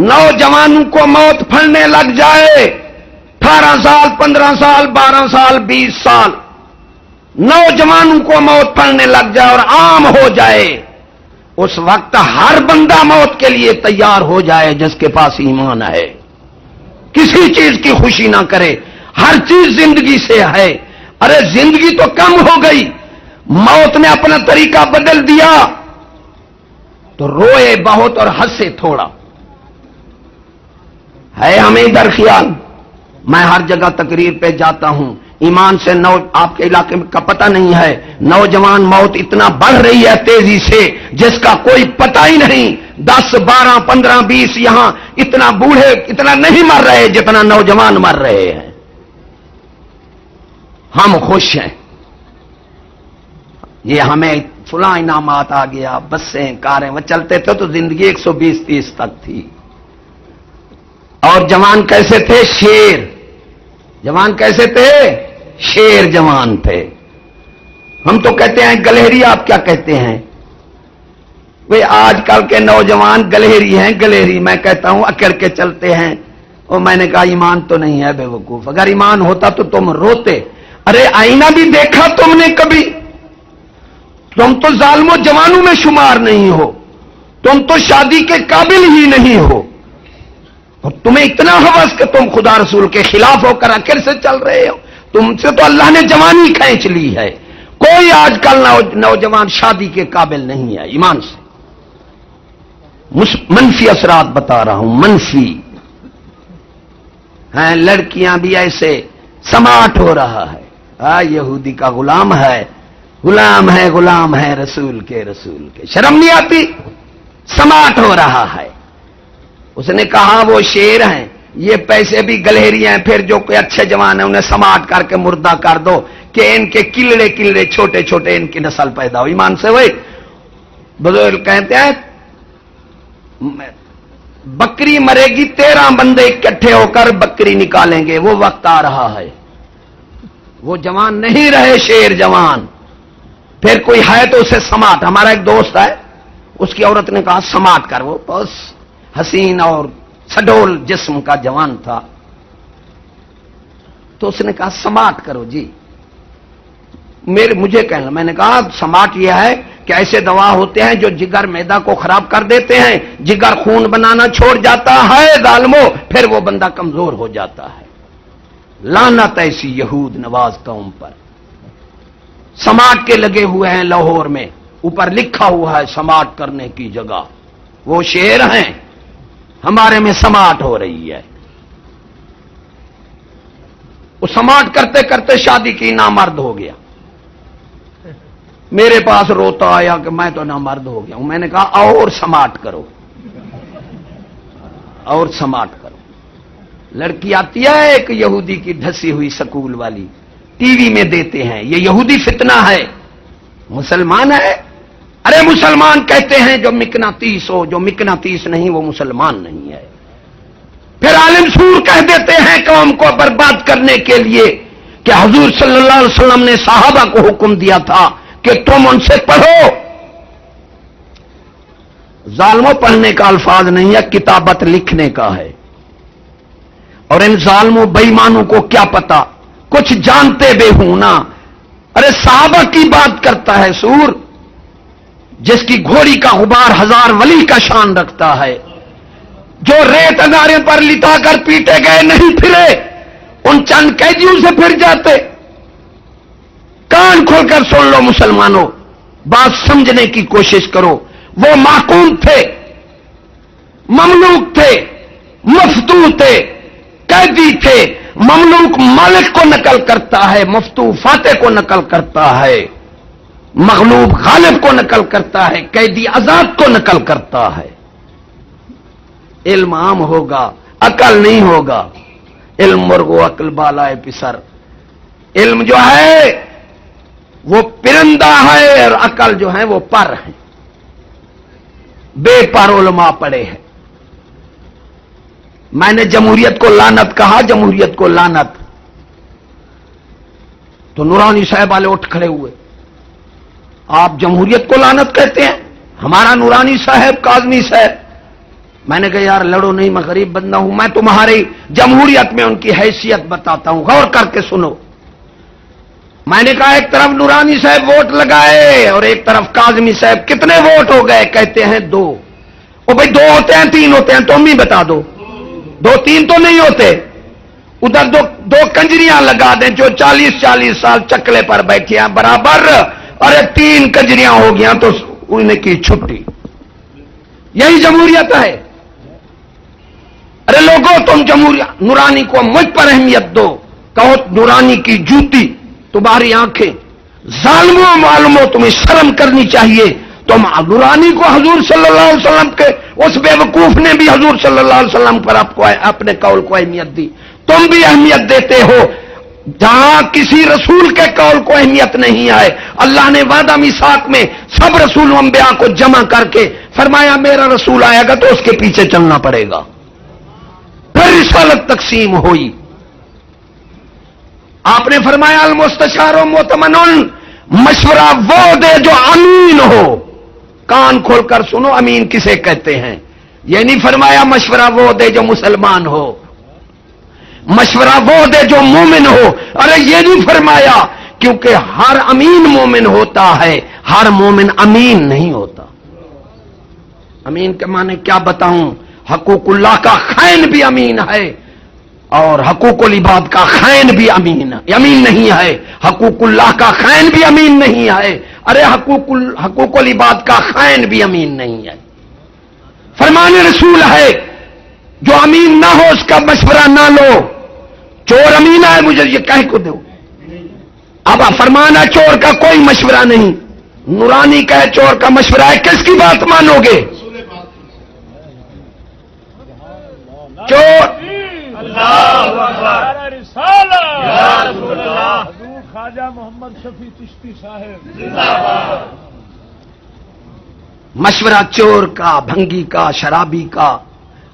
Speaker 1: نوجوانوں کو موت پھڑنے لگ جائے، 18 سال 15 سال 12 سال 20 سال نوجوانوں کو موت پھڑنے لگ جائے اور عام ہو جائے، اس وقت ہر بندہ موت کے لیے تیار ہو جائے جس کے پاس ایمان ہے. کسی چیز کی خوشی نہ کرے، ہر چیز زندگی سے ہے. ارے زندگی تو کم ہو گئی، موت نے اپنا طریقہ بدل دیا تو روئے بہت اور ہنسے تھوڑا. ہے ہمیں ادھر خیال. میں ہر جگہ تقریر پہ جاتا ہوں، ایمان سے آپ کے علاقے کا پتہ نہیں ہے، نوجوان موت اتنا بڑھ رہی ہے تیزی سے جس کا کوئی پتہ ہی نہیں. 10 12 15 20 یہاں اتنا بوڑھے اتنا نہیں مر رہے جتنا نوجوان مر رہے ہیں. ہم خوش ہیں، یہ ہمیں فلاں انعامات آ گیا، بسیں کاریں وہ چلتے تھے تو زندگی 120-30 تک تھی. اور جوان کیسے تھے؟ شیر. جوان کیسے تھے؟ شیر جوان تھے. ہم تو کہتے ہیں گلہری، آپ کیا کہتے ہیں؟ وہ آج کل کے نوجوان گلہری ہیں. گلہری میں کہتا ہوں اکڑ کے چلتے ہیں. اور میں نے کہا ایمان تو نہیں ہے بے وقوف، اگر ایمان ہوتا تو تم روتے. ارے آئینہ بھی دیکھا تم نے کبھی؟ تم تو ظالم و جوانوں میں شمار نہیں ہو، تم تو شادی کے قابل ہی نہیں ہو، اور تمہیں اتنا ہوس کہ تم خدا رسول کے خلاف ہو کر اکڑ سے چل رہے ہو. تم سے تو اللہ نے جوانی کھینچ لی ہے. کوئی آج کل نوجوان شادی کے قابل نہیں ہے ایمان سے. منفی اثرات بتا رہا ہوں، منفی ہیں. لڑکیاں بھی ایسے سماٹ ہو رہا ہے. یہودی کا غلام ہے، غلام ہے، غلام ہے رسول کے. شرم نہیں آتی؟ سماٹ ہو رہا ہے. اس نے کہا وہ شیر ہیں، یہ پیسے بھی گلہری ہیں، پھر جو کوئی اچھے جوان ہیں انہیں سماٹ کر کے مردہ کر دو کہ ان کے کلڑے چھوٹے چھوٹے ان کی نسل پیدا ہو. ایمان سے وہی بزرگ کہتے ہیں بکری مرے گی 13 بندے اکٹھے ہو کر بکری نکالیں گے. وہ وقت آ رہا ہے. وہ جوان نہیں رہے شیر جوان. پھر کوئی ہے تو اسے سماٹ. ہمارا ایک دوست ہے، اس کی عورت نے کہا سماٹ کر. وہ بس حسین اور سڈول جسم کا جوان تھا، تو اس نے کہا سماٹ کرو جی. مجھے کہنا، میں نے کہا سماٹ یہ ہے کہ ایسے دوا ہوتے ہیں جو جگر میدا کو خراب کر دیتے ہیں، جگر خون بنانا چھوڑ جاتا ہے ظالمو، پھر وہ بندہ کمزور ہو جاتا ہے. لعنت ایسی یہود نواز قوم پر. سماٹ کے لگے ہوئے ہیں لاہور میں، اوپر لکھا ہوا ہے سماٹ کرنے کی جگہ. وہ شیر ہیں، ہمارے میں سماٹ ہو رہی ہے. وہ سماٹ کرتے کرتے شادی کی نامرد ہو گیا. میرے پاس روتا آیا کہ میں تو نامرد ہو گیا ہوں. میں نے کہا اور سماٹ کرو، اور سماٹ کرو. لڑکی آتی ہے ایک یہودی کی دھسی ہوئی سکول والی، ٹی وی میں دیتے ہیں. یہ یہودی فتنہ ہے، مسلمان ہے. ارے مسلمان کہتے ہیں جو مقناطیس ہو، جو مقناطیس نہیں وہ مسلمان نہیں ہے. پھر عالم سور کہہ دیتے ہیں قوم کو برباد کرنے کے لیے کہ حضور صلی اللہ علیہ وسلم نے صحابہ کو حکم دیا تھا کہ تم ان سے پڑھو. ظالموں پڑھنے کا الفاظ نہیں ہے، کتابت لکھنے کا ہے. اور ان ظالموں بے ایمانوں کو کیا پتا، کچھ جانتے بے ہوں نا. ارے صحابہ کی بات کرتا ہے سور، جس کی گھوڑی کا غبار 1000 ولی کا شان رکھتا ہے. جو ریت انارے پر لٹا کر پیٹے گئے نہیں پھرے، ان چند قیدیوں سے پھر جاتے. کان کھول کر سن لو مسلمانوں، بات سمجھنے کی کوشش کرو. وہ محکوم تھے، مملوک تھے، مفتو تھے، قیدی تھے. مملوک مالک کو نقل کرتا ہے، مفتو فاتح کو نقل کرتا ہے، مغلوب غالب کو نقل کرتا ہے، قیدی آزاد کو نقل کرتا ہے. علم عام ہوگا، عقل نہیں ہوگا. علم مرغو عقل بالائے پسر. علم جو ہے وہ پرندہ ہے اور عقل جو ہے وہ پر ہے. بے پر علماء پڑے ہیں. میں نے جمہوریت کو لعنت کہا، جمہوریت کو لعنت، تو نورانی صاحب والے اٹھ کھڑے ہوئے. آپ جمہوریت کو لعنت کہتے ہیں؟ ہمارا نورانی صاحب کاظمی صاحب. میں نے کہا یار لڑو نہیں، میں غریب بندہ ہوں، میں تمہاری جمہوریت میں ان کی حیثیت بتاتا ہوں، غور کر کے سنو. میں نے کہا ایک طرف نورانی صاحب ووٹ لگائے اور ایک طرف کاظمی صاحب. کتنے ووٹ ہو گئے؟ کہتے ہیں 2. او بھائی 2 ہوتے ہیں 3 ہوتے ہیں؟ تم ہی بتا دو. 2 3 تو نہیں ہوتے. ادھر دو کنجریاں لگا دیں جو 40 سال چکلے پر بیٹھے ہیں برابر. ارے 3 کنجریاں ہو گیا تو انہیں کی چھٹی. یہی جمہوریت ہے. ارے لوگوں تم جمہوریت نورانی کو مجھ پر اہمیت دو. کہو نورانی کی جوتی تمہاری آنکھیں، ظالموں معلوموں تمہیں شرم کرنی چاہیے. تم نورانی کو حضور صلی اللہ علیہ وسلم کے اس بے وقوف نے بھی حضور صلی اللہ علیہ وسلم پر آپ کو اپنے قول کو اہمیت دی، تم بھی اہمیت دیتے ہو. جہاں کسی رسول کے قول کو اہمیت نہیں آئے، اللہ نے وعدہ میثاق میں سب رسول و انبیاء کو جمع کر کے فرمایا میرا رسول آئے گا تو اس کے پیچھے چلنا پڑے گا. پھر رسالت تقسیم ہوئی. آپ نے فرمایا المستشار و مؤتمن، مشورہ وہ دے جو امین ہو. کان کھول کر سنو، امین کسے کہتے ہیں؟ یہ نہیں فرمایا مشورہ وہ دے جو مسلمان ہو، مشورہ وہ دے جو مومن ہو. ارے یہ نہیں فرمایا، کیونکہ ہر امین مومن ہوتا ہے، ہر مومن امین نہیں ہوتا. امین کے معنی کیا بتاؤں؟ حقوق اللہ کا خائن بھی امین ہے اور حقوق العباد کا خائن بھی امین نہیں ہے. حقوق اللہ کا خائن بھی امین نہیں ہے. ارے حقوق العباد کا خائن بھی امین نہیں ہے. فرمان رسول ہے جو امین نہ ہو اس کا مشورہ نہ لو. چور امین ہے مجھے یہ کہہ کو دو. اب فرمانا چور کا کوئی مشورہ نہیں. نورانی کا ہے چور کا مشورہ ہے، کس کی بات مانو گے؟ چور
Speaker 2: خواجہ محمد شفیع چشتی صاحب.
Speaker 1: مشورہ چور کا، بھنگی کا، شرابی کا،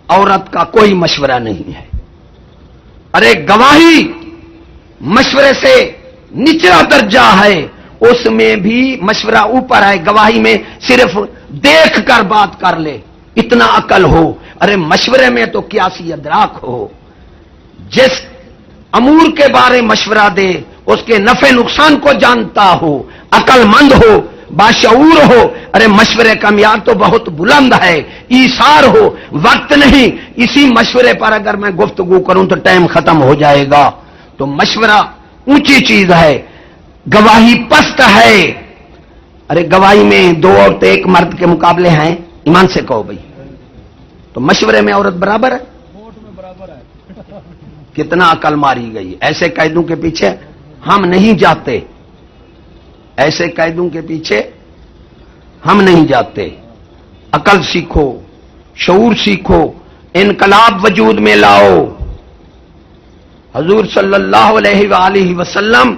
Speaker 1: عورت کا کوئی مشورہ نہیں ہے. ارے گواہی مشورے سے نچلا درجہ ہے، اس میں بھی مشورہ اوپر ہے. گواہی میں صرف دیکھ کر بات کر لے، اتنا عقل ہو. ارے مشورے میں تو قیاسی ادراک ہو. جس امور کے بارے مشورہ دے اس کے نفع نقصان کو جانتا ہو، عقل مند ہو، باشعور ہو. ارے مشورے کا معیار تو بہت بلند ہے، ایثار ہو. وقت نہیں، اسی مشورے پر اگر میں گفتگو کروں تو ٹائم ختم ہو جائے گا. تو مشورہ اونچی چیز ہے، گواہی پست ہے. ارے گواہی میں 2 عورتیں 1 مرد کے مقابلے ہیں، ایمان سے کہو بھائی، تو مشورے میں عورت برابر ہے؟ کتنا عقل ماری گئی. ایسے قیدوں کے پیچھے ہم نہیں جاتے، ایسے قیدوں کے پیچھے ہم نہیں جاتے. عقل سیکھو، شعور سیکھو، انقلاب وجود میں لاؤ. حضور صلی اللہ علیہ وآلہ وسلم،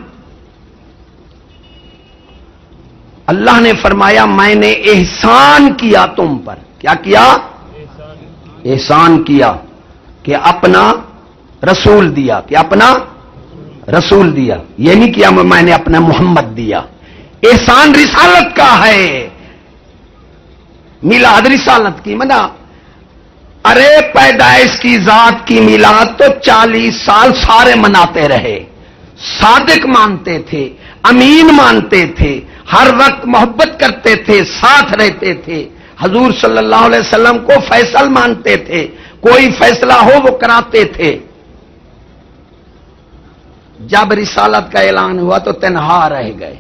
Speaker 1: اللہ نے فرمایا میں نے احسان کیا تم پر. کیا کیا؟ احسان کیا کہ اپنا رسول دیا، کہ اپنا رسول دیا. یہ نہیں کیا میں نے اپنا محمد دیا. احسان رسالت کا ہے. میلاد رسالت کی منا. ارے پیدائش کی ذات کی میلاد تو 40 سال سارے مناتے رہے. صادق مانتے تھے، امین مانتے تھے، ہر وقت محبت کرتے تھے، ساتھ رہتے تھے. حضور صلی اللہ علیہ وسلم کو فیصل مانتے تھے، کوئی فیصلہ ہو وہ کراتے تھے. جب رسالت کا اعلان ہوا تو تنہا رہ گئے.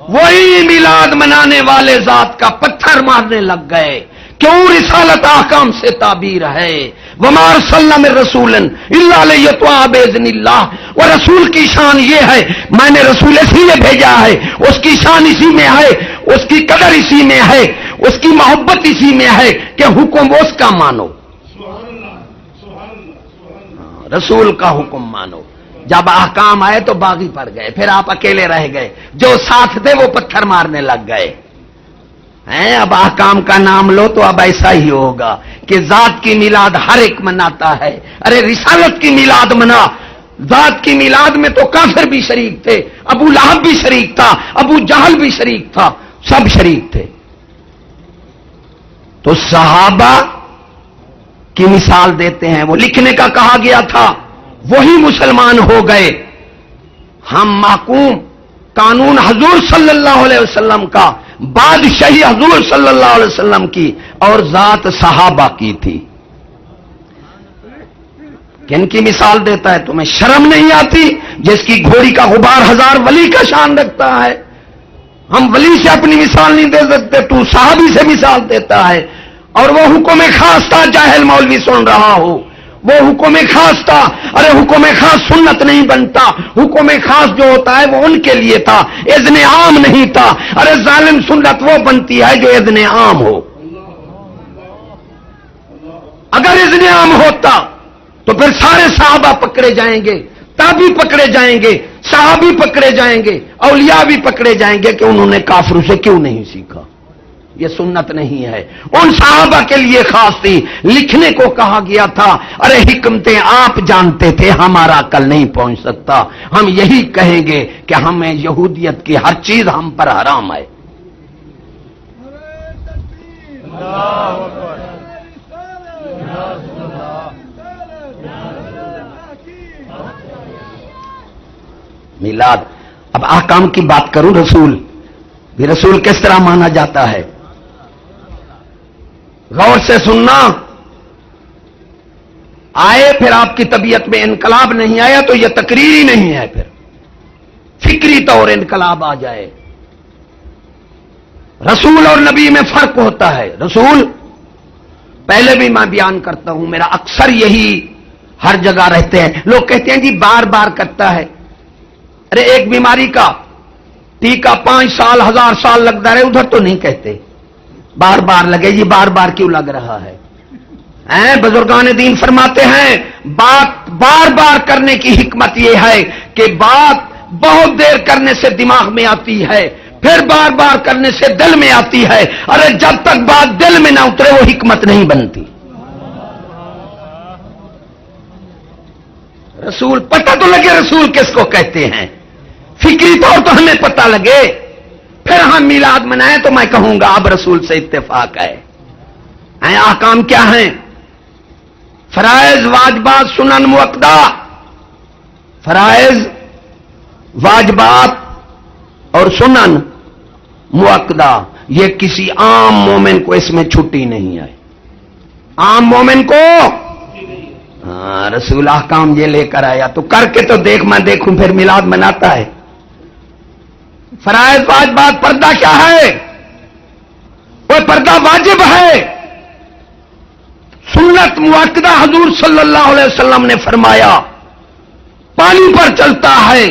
Speaker 1: وہی میلاد منانے والے ذات کا پتھر مارنے لگ گئے. کیوں؟ رسالت احکام سے تعبیر ہے. وما ارسلنا من رسول الا لیطاع باذن اللہ. اور رسول کی شان یہ ہے، میں نے رسول اسی لیے بھیجا ہے، اس کی شان اسی میں ہے، اس کی قدر اسی میں ہے، اس کی محبت اسی میں ہے کہ حکم اس کا مانو، رسول کا حکم مانو. جب احکام آئے تو باغی پڑ گئے، پھر آپ اکیلے رہ گئے، جو ساتھ تھے وہ پتھر مارنے لگ گئے. اب احکام کا نام لو تو اب ایسا ہی ہوگا کہ ذات کی میلاد ہر ایک مناتا ہے. ارے رسالت کی میلاد منا. ذات کی میلاد میں تو کافر بھی شریک تھے، ابو لہب بھی شریک تھا، ابو جہل بھی شریک تھا، سب شریک تھے. تو صحابہ کی مثال دیتے ہیں، وہ لکھنے کا کہا گیا تھا، وہی مسلمان ہو گئے. ہم محکوم قانون حضور صلی اللہ علیہ وسلم کا، بادشاہی حضور صلی اللہ علیہ وسلم کی اور ذات صحابہ کی تھی. کن کی مثال دیتا ہے؟ تمہیں شرم نہیں آتی؟ جس کی گھوڑی کا غبار 1000 ولی کا شان رکھتا ہے. ہم ولی سے اپنی مثال نہیں دے سکتے، تو صحابی سے مثال دیتا ہے. اور وہ حکم خاص تھا، جاہل مولوی سن رہا ہو، وہ حکم خاص تھا. ارے حکم خاص سنت نہیں بنتا. حکم خاص جو ہوتا ہے وہ ان کے لیے تھا, اذن عام نہیں تھا. ارے ظالم سنت وہ بنتی ہے جو اذن عام ہو. اگر اذن عام ہوتا تو پھر سارے صحابہ پکڑے جائیں گے, تابعی پکڑے جائیں گے, صحابی پکڑے جائیں گے, اولیاء بھی پکڑے جائیں گے کہ انہوں نے کافروں سے کیوں نہیں سیکھا. یہ سنت نہیں ہے, ان صحابہ کے لیے خاص تھی. لکھنے کو کہا گیا تھا ارے حکمتیں آپ جانتے تھے, ہمارا عقل نہیں پہنچ سکتا. ہم یہی کہیں گے کہ ہمیں یہودیت کی ہر چیز ہم پر حرام ہے. میلاد. اب احکام کی بات کروں. رسول بھی رسول کس طرح مانا جاتا ہے, غور سے سننا. آئے پھر آپ کی طبیعت میں انقلاب نہیں آیا تو یہ تقریری نہیں ہے, پھر فکری طور انقلاب آ جائے. رسول اور نبی میں فرق ہوتا ہے. رسول پہلے بھی میں بیان کرتا ہوں, میرا اکثر یہی ہر جگہ رہتے ہیں. لوگ کہتے ہیں جی بار بار کرتا ہے. ارے ایک بیماری کا ٹیکہ 5 سال 1000 سال لگتا رہے, ادھر تو نہیں کہتے بار بار لگے. یہ بار بار کیوں لگ رہا ہے؟ بزرگان دین فرماتے ہیں بات بار بار کرنے کی حکمت یہ ہے کہ بات بہت دیر کرنے سے دماغ میں آتی ہے, پھر بار بار کرنے سے دل میں آتی ہے. ارے جب تک بات دل میں نہ اترے وہ حکمت نہیں بنتی. رسول پتہ تو لگے رسول کس کو کہتے ہیں, فکری طور تو ہمیں پتہ لگے, پھر ہم میلاد منائیں تو میں کہوں گا اب رسول سے اتفاق ہے. احکام کیا ہیں؟ فرائض, واجبات, سنن مؤکدہ. فرائض, واجبات اور سنن مؤکدہ, یہ کسی عام مومن کو اس میں چھٹی نہیں ہے. عام مومن کو رسول احکام یہ لے کر آیا تو کر کے تو دیکھ, میں دیکھوں پھر میلاد مناتا ہے. فرائض واجبات. پردہ کیا ہے؟ وہ پردہ واجب ہے. سنت مؤکدہ حضور صلی اللہ علیہ وسلم نے فرمایا پانی پر چلتا ہے,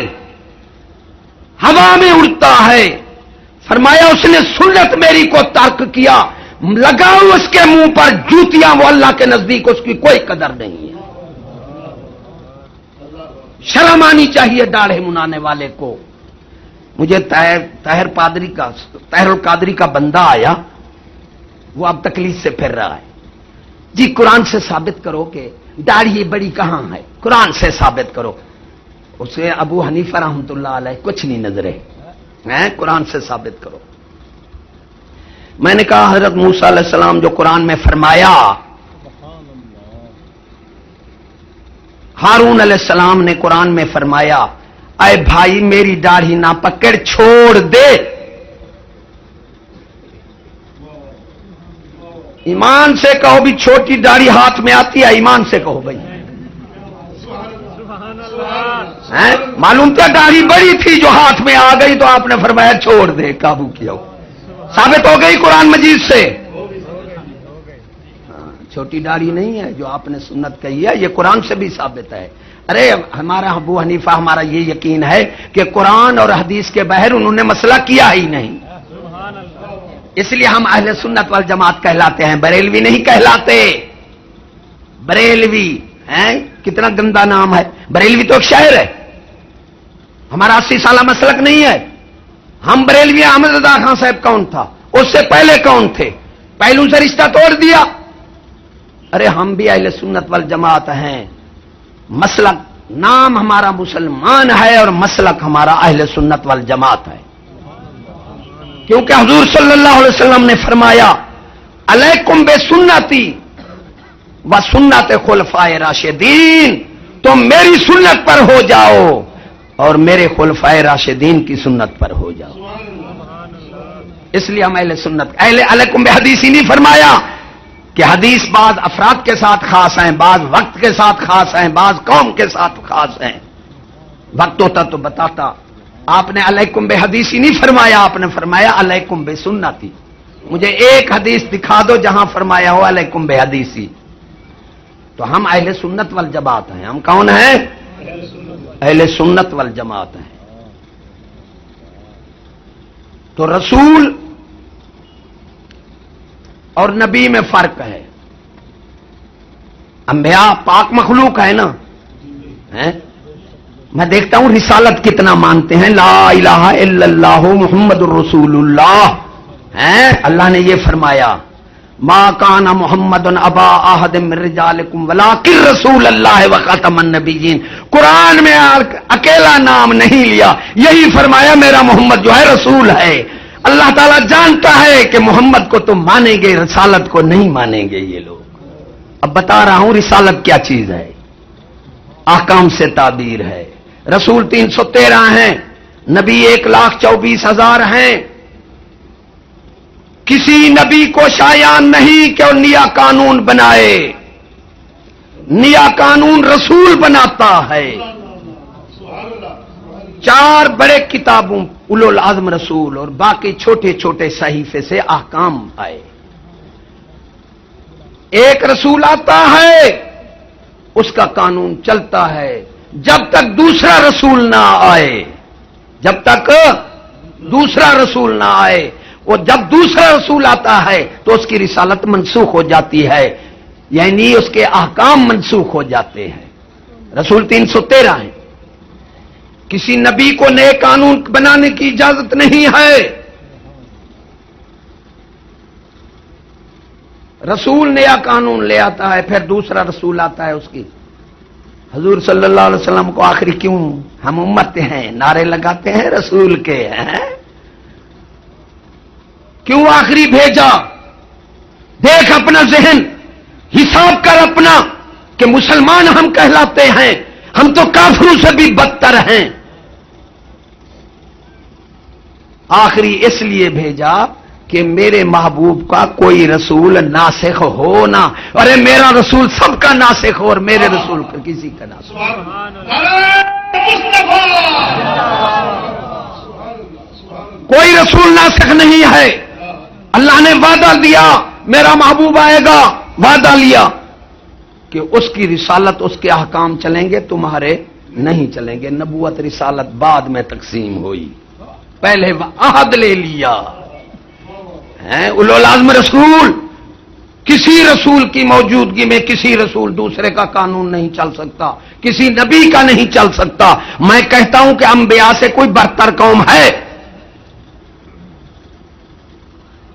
Speaker 1: ہوا میں اڑتا ہے. فرمایا اس نے سنت میری کو ترک کیا, لگاؤ اس کے منہ پر جوتیاں, وہ اللہ کے نزدیک اس کی کوئی قدر نہیں ہے. شرم آنی چاہیے داڑھی منانے والے کو. مجھے طاہر القادری کا بندہ آیا, وہ اب تکلیف سے پھر رہا ہے. جی قرآن سے ثابت کرو کہ داڑھی بڑی کہاں ہے, قرآن سے ثابت کرو. اسے ابو حنیفہ رحمۃ اللہ علیہ کچھ نہیں نظرے, قرآن سے ثابت کرو. میں نے کہا حضرت موسیٰ علیہ السلام جو قرآن میں فرمایا, ہارون علیہ السلام نے قرآن میں فرمایا اے بھائی میری داڑھی نہ پکڑ, چھوڑ دے. ایمان سے کہو بھی چھوٹی داڑھی ہاتھ میں آتی ہے, ایمان سے کہو بھائی. معلوم تھا داڑھی بڑی تھی جو ہاتھ میں آ گئی تو آپ نے فرمایا چھوڑ دے, قابو کیا. ثابت ہو گئی قرآن مجید سے. چھوٹی داڑھی نہیں ہے جو آپ نے سنت کہی ہے, یہ قرآن سے بھی ثابت ہے. ارے ہمارا ابو حنیفہ, ہمارا یہ یقین ہے کہ قرآن اور حدیث کے بغیر انہوں نے مسئلہ کیا ہی نہیں, اس لیے ہم اہل سنت والجماعت کہلاتے ہیں, بریلوی نہیں کہلاتے. بریلوی کتنا گندا نام ہے. بریلوی تو ایک شہر ہے, ہمارا 80 سالہ مسلک نہیں ہے. ہم بریلوی. احمد رضا خان صاحب کون تھا, اس سے پہلے کون تھے, پہلو سے رشتہ توڑ دیا. ارے ہم بھی اہل سنت والجماعت ہیں, مسلک نام ہمارا مسلمان ہے اور مسلک ہمارا اہل سنت والجماعت ہے. کیونکہ حضور صلی اللہ علیہ وسلم نے فرمایا علیکم بے سنتی و سنت خلفائے راشدین, تم میری سنت پر ہو جاؤ اور میرے خلفائے راشدین کی سنت پر ہو جاؤ. اس لیے ہم اہل سنت. اہل علیکم بے حدیث ہی نہیں فرمایا کہ حدیث بعض افراد کے ساتھ خاص ہیں, بعض وقت کے ساتھ خاص ہیں, بعض قوم کے ساتھ خاص ہیں. وقت ہوتا تو بتاتا. آپ نے علیکم بے حدیث ہی نہیں فرمایا, آپ نے فرمایا علیکم بے سنتی. مجھے ایک حدیث دکھا دو جہاں فرمایا ہو علیکم بے حدیثی. تو ہم اہل سنت والجماعت ہیں. ہم کون ہیں؟ اہل سنت والجماعت ہیں. تو رسول اور نبی میں فرق ہے. انبیاء پاک مخلوق ہے نا. میں دیکھتا ہوں رسالت کتنا مانتے ہیں. لا الہ الا اللہ محمد الرسول اللہ. اللہ نے یہ فرمایا ما کان محمد ابا احد من رجالکم ولکن رسول اللہ وخاتم النبیین. قرآن میں اکیلا نام نہیں لیا, یہی فرمایا میرا محمد جو ہے رسول ہے. اللہ تعالیٰ جانتا ہے کہ محمد کو تم مانیں گے, رسالت کو نہیں مانیں گے یہ لوگ. اب بتا رہا ہوں رسالت کیا چیز ہے. احکام سے تعبیر ہے. رسول 313 ہیں, نبی 1,24,000 ہیں. کسی نبی کو شایع نہیں کہ وہ نیا قانون بنائے. نیا قانون رسول بناتا ہے. 4 بڑے کتابوں اولو العزم رسول اور باقی چھوٹے چھوٹے صحیفے سے احکام آئے. ایک رسول آتا ہے, اس کا قانون چلتا ہے جب تک دوسرا رسول نہ آئے. جب تک دوسرا رسول نہ آئے. وہ جب دوسرا رسول آتا ہے تو اس کی رسالت منسوخ ہو جاتی ہے, یعنی اس کے احکام منسوخ ہو جاتے ہیں. رسول 313 ہیں. کسی نبی کو نئے قانون بنانے کی اجازت نہیں ہے. رسول نیا قانون لے آتا ہے, پھر دوسرا رسول آتا ہے اس کی. حضور صلی اللہ علیہ وسلم کو آخری کیوں ہم امت ہیں نعرے لگاتے ہیں رسول کے ہیں, کیوں آخری بھیجا؟ دیکھ اپنا ذہن, حساب کر اپنا کہ مسلمان ہم کہلاتے ہیں, ہم تو کافروں سے بھی بدتر ہیں. آخری اس لیے بھیجا کہ میرے محبوب کا کوئی رسول ناسخ ہو نہ. ارے میرا رسول سب کا ناسخ ہو اور میرے رسول کا کسی کا ناسخ. کوئی رسول ناسخ نہیں ہے. اللہ نے وعدہ دیا میرا محبوب آئے گا, وعدہ لیا کہ اس کی رسالت اس کے احکام چلیں گے, تمہارے نہیں چلیں گے. نبوت رسالت بعد میں تقسیم ہوئی, پہلے عہد لے لیا. اولو العزم رسول, کسی رسول کی موجودگی میں کسی رسول دوسرے کا قانون نہیں چل سکتا, کسی نبی کا نہیں چل سکتا. میں کہتا ہوں کہ انبیاء سے کوئی برتر قوم ہے,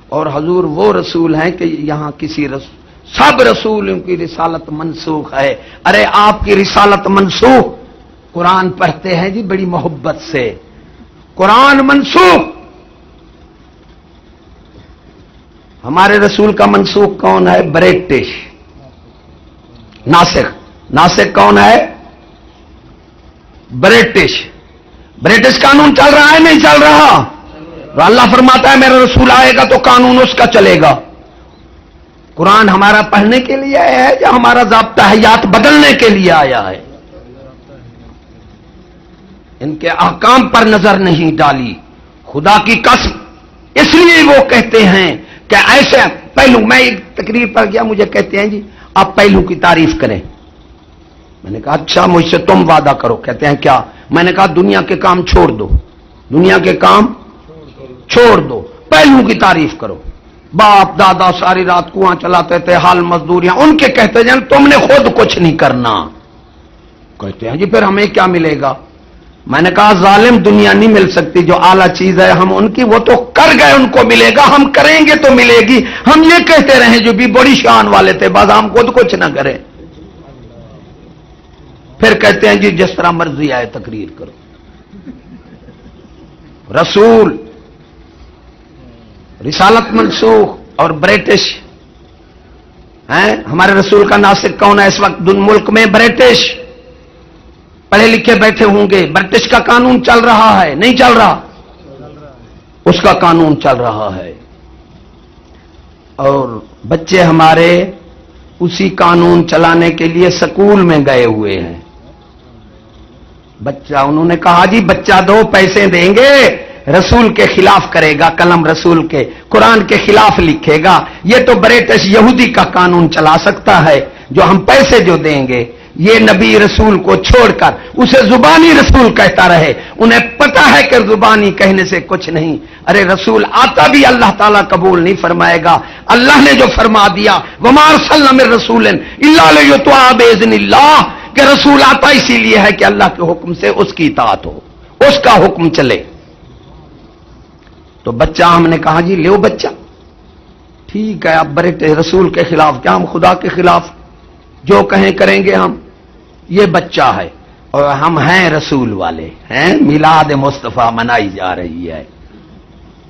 Speaker 1: اور حضور وہ رسول ہیں کہ یہاں کسی رسول, سب رسولوں کی رسالت منسوخ ہے. ارے آپ کی رسالت منسوخ, قرآن پڑھتے ہیں جی بڑی محبت سے, قرآن منسوخ. ہمارے رسول کا منسوخ کون ہے؟ برٹش. ناسخ, ناسخ کون ہے؟ برٹش. برٹش قانون چل رہا ہے نہیں چل رہا؟ تو اللہ فرماتا ہے میرا رسول آئے گا تو قانون اس کا چلے گا. قرآن ہمارا پڑھنے کے لیے آیا ہے یا ہمارا ضابطہ حیات بدلنے کے لیے آیا ہے؟ ان کے احکام پر نظر نہیں ڈالی, خدا کی قسم. اس لیے وہ کہتے ہیں کہ ایسے پہلو, میں ایک تقریر پر گیا, مجھے کہتے ہیں جی آپ پہلو کی تعریف کریں. میں نے کہا اچھا مجھ سے تم وعدہ کرو. کہتے ہیں کیا؟ میں نے کہا دنیا کے کام چھوڑ دو, دنیا کے کام چھوڑ دو, پہلو کی تعریف کرو. باپ دادا ساری رات کنواں چلاتے تھے, حال مزدوریاں, ان کے کہتے ہیں تم نے خود کچھ نہیں کرنا. کہتے ہیں جی پھر ہمیں کیا ملے گا؟ میں نے کہا ظالم دنیا نہیں مل سکتی, جو اعلیٰ چیز ہے ہم ان کی وہ تو کر گئے, ان کو ملے گا, ہم کریں گے تو ملے گی. ہم یہ کہتے رہے جو بھی بڑی شان والے تھے, بس ہم خود کچھ نہ کریں. پھر کہتے ہیں جی جس طرح مرضی آئے تقریر کرو. رسول رسالت منسوخ اور برٹش ہیں. ہمارے رسول کا ناسخ کون ہے اس وقت ملک میں؟ برٹش. پڑھے لکھے بیٹھے ہوں گے, برٹش کا قانون چل رہا ہے نہیں چل رہا؟ اس کا قانون چل رہا ہے. اور بچے ہمارے اسی قانون چلانے کے لیے سکول میں گئے ہوئے ہیں. بچہ, انہوں نے کہا جی بچہ دو, پیسے دیں گے, رسول کے خلاف کرے گا, قلم رسول کے قرآن کے خلاف لکھے گا. یہ تو برٹش یہودی کا قانون چلا سکتا ہے. جو ہم پیسے جو دیں گے یہ نبی رسول کو چھوڑ کر اسے زبانی رسول کہتا رہے، انہیں پتا ہے کہ زبانی کہنے سے کچھ نہیں، ارے رسول آتا بھی اللہ تعالیٰ قبول نہیں فرمائے گا۔ اللہ نے جو فرما دیا وما ارسلنا من رسول الا لیطاع باذن اللہ، کہ رسول آتا اسی لیے ہے کہ اللہ کے حکم سے اس کی اطاعت ہو، اس کا حکم چلے۔ تو بچہ ہم نے کہا جی لو بچہ، ٹھیک ہے، اب برے رسول کے خلاف کیا، ہم خدا کے خلاف جو کہیں کریں گے ہم، یہ بچہ ہے اور ہم ہیں رسول والے ہیں، میلاد مصطفیٰ منائی جا رہی ہے،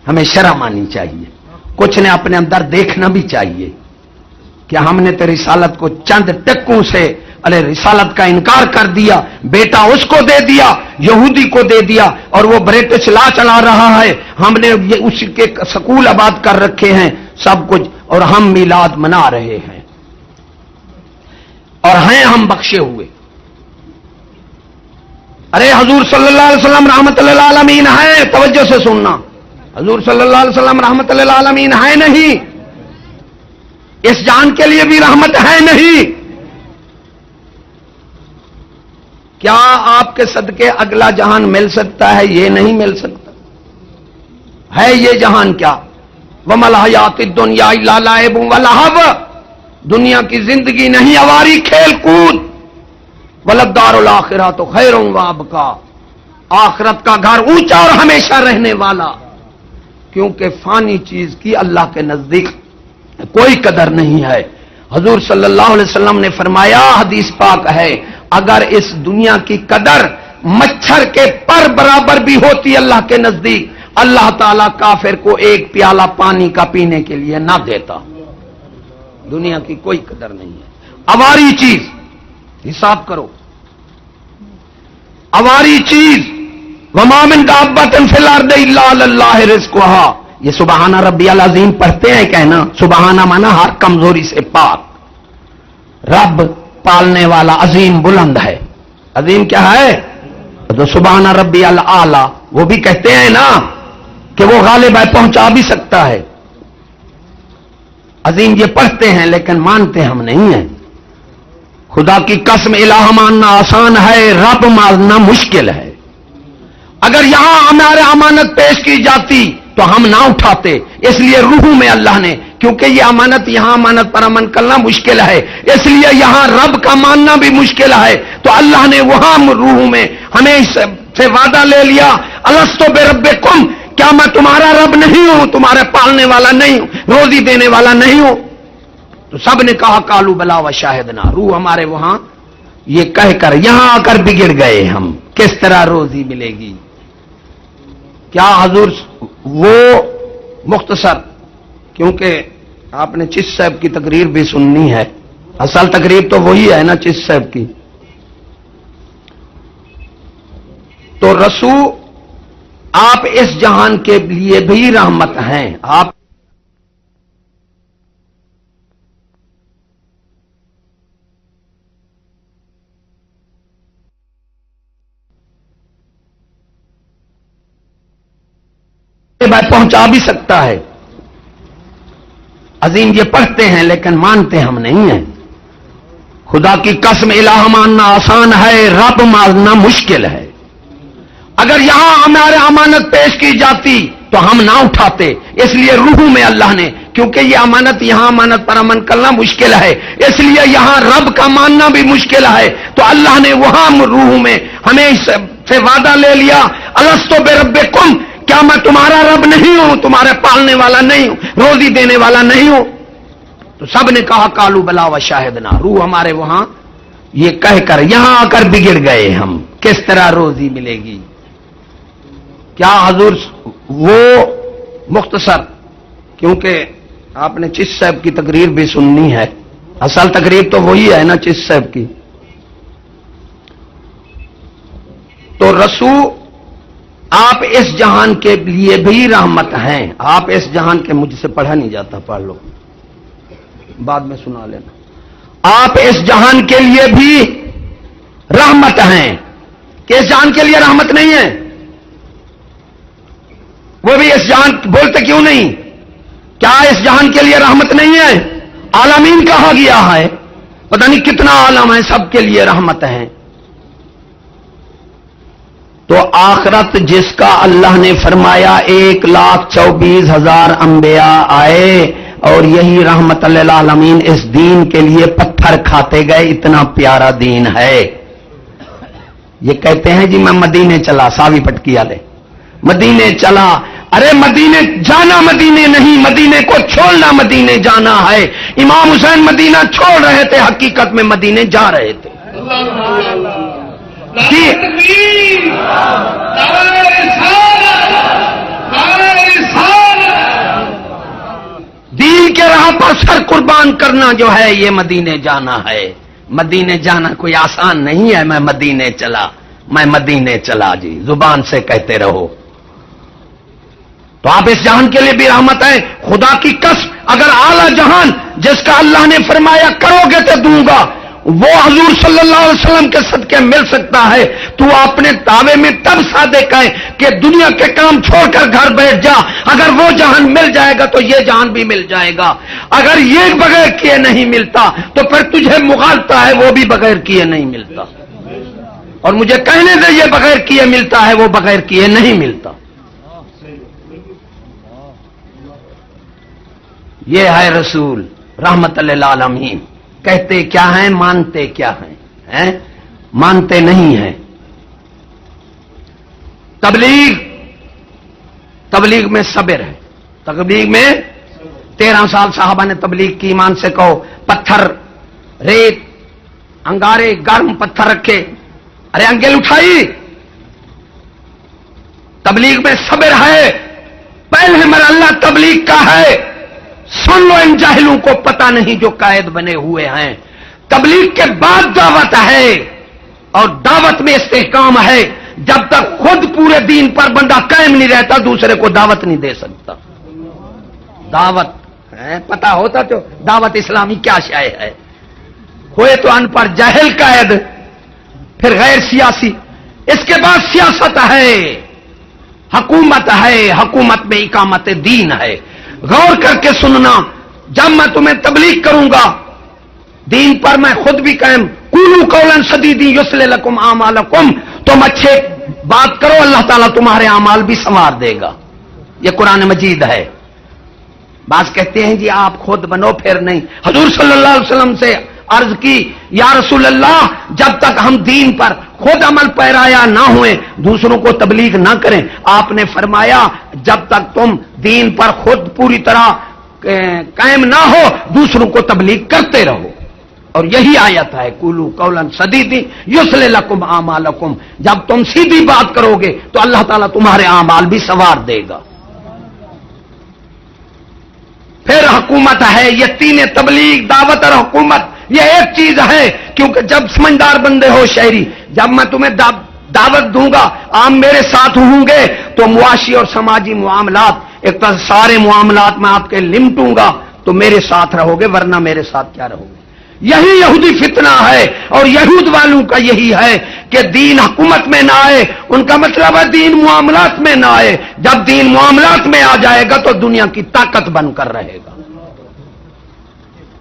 Speaker 1: ہمیں شرم آنی چاہیے، کچھ نے اپنے اندر دیکھنا بھی چاہیے کہ ہم نے تو رسالت کو چند ٹکوں سے ارے رسالت کا انکار کر دیا، بیٹا اس کو دے دیا، یہودی کو دے دیا، اور وہ برٹش لا چلا رہا ہے، ہم نے یہ اس کے سکول آباد کر رکھے ہیں سب کچھ، اور ہم میلاد منا رہے ہیں، اور ہیں ہم بخشے ہوئے۔ ارے حضور صلی اللہ علیہ وسلم رحمت للعالمین ہے، توجہ سے سننا، حضور صلی اللہ علیہ وسلم رحمت للعالمین ہے نہیں، اس جان کے لیے بھی رحمت ہے نہیں، کیا آپ کے صدقے اگلا جہان مل سکتا ہے؟ یہ نہیں مل سکتا ہے، یہ جہان کیا، وَمَا الْحَيَاةُ الدُّنْيَا إِلَّا لَعِبٌ وَلَهْوٌ، دنیا کی زندگی نہیں اواری کھیل کود، وَلَلدَّارُ الْآخِرَةُ خَيْرٌ وَأَبْقَىٰ، آخرت کا گھر اونچا اور ہمیشہ رہنے والا، کیونکہ فانی چیز کی اللہ کے نزدیک کوئی قدر نہیں ہے۔ حضور صلی اللہ علیہ وسلم نے فرمایا، حدیث پاک ہے، اگر اس دنیا کی قدر مچھر کے پر برابر بھی ہوتی اللہ کے نزدیک، اللہ تعالیٰ کافر کو ایک پیالہ پانی کا پینے کے لیے نہ دیتا۔ دنیا کی کوئی قدر نہیں ہے، اواری چیز، حساب کرو، اواری چیز، وَمَا مِن دَابَّةٍ فِي الْأَرْضِ إِلَّا عَلَى اللَّهِ رِزْقُهَا، یہ سبحان ربی العظیم پڑھتے ہیں کہنا، سبحانہ مانا ہر کمزوری سے پاک، رب پالنے والا عظیم بلند ہے، عظیم کیا ہے؟ تو سبحان ربی الاعلی وہ بھی کہتے ہیں نا کہ وہ غالب ہے، پہنچا بھی سکتا ہے، عظیم یہ پڑھتے ہیں لیکن مانتے ہم نہیں ہیں۔ خدا کی قسم الہ ماننا آسان ہے، رب ماننا مشکل ہے۔ اگر یہاں ہمارے امانت پیش کی جاتی تو ہم نہ اٹھاتے، اس لیے روح میں اللہ نے، کیونکہ یہ امانت یہاں امانت پر عمل کرنا مشکل ہے، اس لیے یہاں رب کا ماننا بھی مشکل ہے، تو اللہ نے وہاں روح میں ہمیں سے وعدہ لے لیا، الستو بربکم، کیا میں تمہارا رب نہیں ہوں، تمہارے پالنے والا نہیں ہوں، روزی دینے والا نہیں ہوں؟ تو سب نے کہا قالوا بلا وشاہدنا، روح ہمارے وہاں یہ کہہ کر یہاں آ کر بگڑ گئے ہم، کس طرح روزی ملے گی؟ کیا حضور وہ مختصر، کیونکہ آپ نے چشت صاحب کی تقریر بھی سننی ہے، اصل تقریر تو وہی ہے نا چشت صاحب کی، تو رسول آپ اس جہان کے لیے بھی رحمت ہیں، آپ پہنچا بھی سکتا ہے، عظیم یہ پڑھتے ہیں لیکن مانتے ہم نہیں ہیں۔ خدا کی قسم الہ ماننا آسان ہے، رب ماننا مشکل ہے۔ اگر یہاں ہمارے امانت پیش کی جاتی تو ہم نہ اٹھاتے، اس لیے روح میں اللہ نے، کیونکہ یہ امانت یہاں امانت پر عمل کرنا مشکل ہے، اس لیے یہاں رب کا ماننا بھی مشکل ہے، تو اللہ نے وہاں روح میں ہمیں سے وعدہ لے لیا، الستو بربکم، کیا میں تمہارا رب نہیں ہوں، تمہارے پالنے والا نہیں ہوں، روزی دینے والا نہیں ہوں؟ تو سب نے کہا قالوا بلا وشاہدنا، روح ہمارے وہاں یہ کہہ کر یہاں آ کر بگڑ گئے ہم، کس طرح روزی ملے گی؟ کیا حضور وہ مختصر، کیونکہ آپ نے چشت صاحب کی تقریر بھی سننی ہے، اصل تقریر تو وہی ہے نا چشت صاحب کی، تو رسول آپ اس جہان کے لیے بھی رحمت ہیں، آپ اس جہان کے، مجھ سے پڑھا نہیں جاتا، پڑھ لو بعد میں سنا لینا، آپ اس جہان کے لیے بھی رحمت ہیں، کہ اس جہان کے لیے رحمت نہیں ہے؟ وہ بھی اس جہان بولتے کیوں نہیں؟ کیا اس جہان کے لیے رحمت نہیں ہے؟ عالمین کہا گیا ہے، پتہ نہیں کتنا عالم ہے، سب کے لیے رحمت ہے. تو آخرت جس کا اللہ نے فرمایا 1,24,000 انبیاء آئے اور یہی رحمت للعالمین اس دین کے لیے پتھر کھاتے گئے، اتنا پیارا دین ہے. یہ کہتے ہیں جی میں مدینے چلا، ساوی پٹکی والے مدینے چلا. ارے مدینے جانا مدینے نہیں، مدینے کو چھوڑنا مدینے جانا ہے. امام حسین مدینہ چھوڑ رہے تھے، حقیقت میں مدینے جا رہے تھے. دین کے راہ پر سر قربان کرنا جو ہے یہ مدینے جانا ہے. مدینے جانا کوئی آسان نہیں ہے. میں مدینے چلا، میں مدینے چلا، جی زبان سے کہتے رہو. تو آپ اس جہان کے لیے بھی رحمت ہے. خدا کی قسم اگر اعلی جہان جس کا اللہ نے فرمایا کرو گے تو دوں گا، وہ حضور صلی اللہ علیہ وسلم کے صدقے مل سکتا ہے. تو اپنے دعوے میں تب صادق ہے کہ دنیا کے کام چھوڑ کر گھر بیٹھ جا. اگر وہ جہان مل جائے گا تو یہ جہان بھی مل جائے گا. اگر یہ بغیر کیے نہیں ملتا تو پھر تجھے مغالطہ ہے، وہ بھی بغیر کیے نہیں ملتا. اور مجھے کہنے دے یہ بغیر کیے ملتا ہے، وہ بغیر کیے نہیں ملتا. یہ ہے رسول رحمت للعالمین. کہتے کیا ہیں، مانتے کیا ہیں؟ مانتے نہیں ہیں. تبلیغ میں صبر ہے. تبلیغ میں 13 سال صحابہ نے تبلیغ کی. ایمان سے کہو، پتھر، ریت، انگارے، گرم پتھر رکھے، ارے انگل اٹھائی. تبلیغ میں صبر ہے. پہلے میرا اللہ تبلیغ کا ہے. سن لو ان جاہلوں کو پتہ نہیں جو قائد بنے ہوئے ہیں. تبلیغ کے بعد دعوت ہے، اور دعوت میں استحکام ہے. جب تک خود پورے دین پر بندہ قائم نہیں رہتا دوسرے کو دعوت نہیں دے سکتا. دعوت ہے پتہ ہوتا تو دعوت اسلامی کیا شے ہے. ہوئے تو ان پڑھ جاہل قائد، پھر غیر سیاسی. اس کے بعد سیاست ہے، حکومت ہے. حکومت میں اقامت دین ہے. غور کر کے سننا، جب میں تمہیں تبلیغ کروں گا دین پر، میں خود بھی قائم. قولوا قولا سدیدا یصلح لکم اعمالکم. تم اچھے بات کرو، اللہ تعالیٰ تمہارے اعمال بھی سنوار دے گا. یہ قرآن مجید ہے. بعض کہتے ہیں جی آپ خود بنو، پھر نہیں. حضور صلی اللہ علیہ وسلم سے عرض کی، یا رسول اللہ جب تک ہم دین پر خود عمل پیرایا نہ ہوئے دوسروں کو تبلیغ نہ کریں. آپ نے فرمایا جب تک تم دین پر خود پوری طرح قائم نہ ہو دوسروں کو تبلیغ کرتے رہو. اور یہی آیت ہے قولوا قولا سدیدا یصلح لکم اعمالکم. جب تم سیدھی بات کرو گے تو اللہ تعالیٰ تمہارے اعمال بھی سنوار دے گا. پھر حکومت ہے. یہ تین، تبلیغ، دعوت اور حکومت، یہ ایک چیز ہے. کیونکہ جب سمجھدار بندے ہو شہری، جب میں تمہیں دعوت دوں گا، عام میرے ساتھ ہوں گے تو معاشی اور سماجی معاملات، ایک طرح سارے معاملات میں آپ کے لمٹوں گا تو میرے ساتھ رہو گے، ورنہ میرے ساتھ کیا رہو گے. یہی یہودی فتنہ ہے. اور یہود والوں کا یہی ہے کہ دین حکومت میں نہ آئے. ان کا مطلب ہے دین معاملات میں نہ آئے. جب دین معاملات میں آ جائے گا تو دنیا کی طاقت بن کر رہے گا.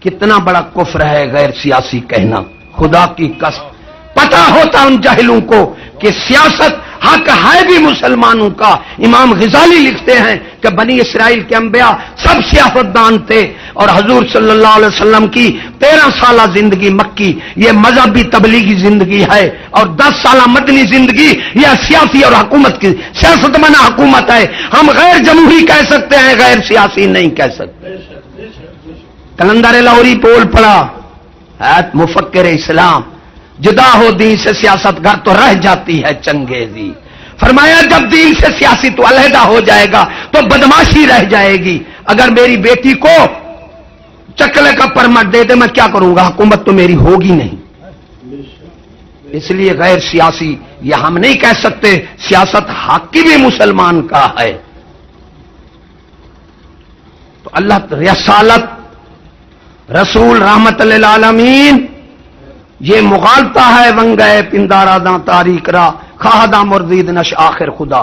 Speaker 1: کتنا بڑا کفر ہے غیر سیاسی کہنا. خدا کی قسم پتہ ہوتا ان جاہلوں کو کہ سیاست حق ہے بھی مسلمانوں کا. امام غزالی لکھتے ہیں کہ بنی اسرائیل کے انبیاء سب سیاستدان تھے، اور حضور صلی اللہ علیہ وسلم کی 13 سالہ زندگی مکی یہ مذہبی تبلیغی زندگی ہے، اور 10 سالہ مدنی زندگی یہ سیاسی اور حکومت کی. سیاست منا حکومت ہے. ہم غیر جمہوری کہہ سکتے ہیں، غیر سیاسی نہیں کہہ سکتے. کلندر لاہوری پول پڑا ہے مفکر اسلام، جدا ہو دین سے سیاست گھر تو رہ جاتی ہے چنگیزی. فرمایا جب دین سے سیاسی تو علیحدہ ہو جائے گا تو بدماشی رہ جائے گی. اگر میری بیٹی کو چکلے کا پرمٹ دے دے میں کیا کروں گا؟ حکومت تو میری ہوگی نہیں. اس لیے غیر سیاسی یہ ہم نہیں کہہ سکتے. سیاست حق کی بھی مسلمان کا ہے. تو اللہ رسالت، رسول رحمت للعالمین، یہ مغالطہ ہے. ونگے پندارا داں تاریخ را خواہداں مردید نش آخر خدا.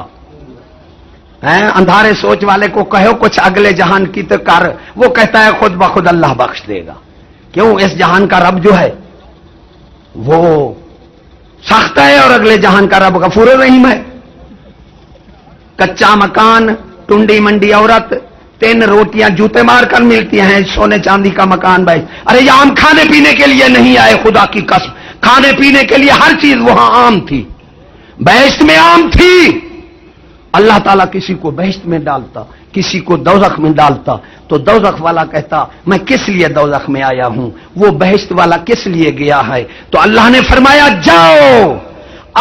Speaker 1: اندھارے سوچ والے کو کہو کچھ اگلے جہان کی تو کر، وہ کہتا ہے خود بخود اللہ بخش دے گا. کیوں؟ اس جہان کا رب جو ہے وہ سخت ہے اور اگلے جہان کا رب غفور الرحیم ہے. کچا مکان، ٹنڈی منڈی عورت، 3 روٹیاں جوتے مار کر ملتی ہیں، سونے چاندی کا مکان بھائی. ارے یہ ہم کھانے پینے کے لیے نہیں آئے، خدا کی قسم، کھانے پینے کے لیے ہر چیز وہاں عام تھی، بہشت میں عام تھی. اللہ تعالیٰ کسی کو بہشت میں ڈالتا، کسی کو دوزخ میں ڈالتا. تو دوزخ والا کہتا میں کس لیے دوزخ میں آیا ہوں، وہ بہشت والا کس لیے گیا ہے. تو اللہ نے فرمایا جاؤ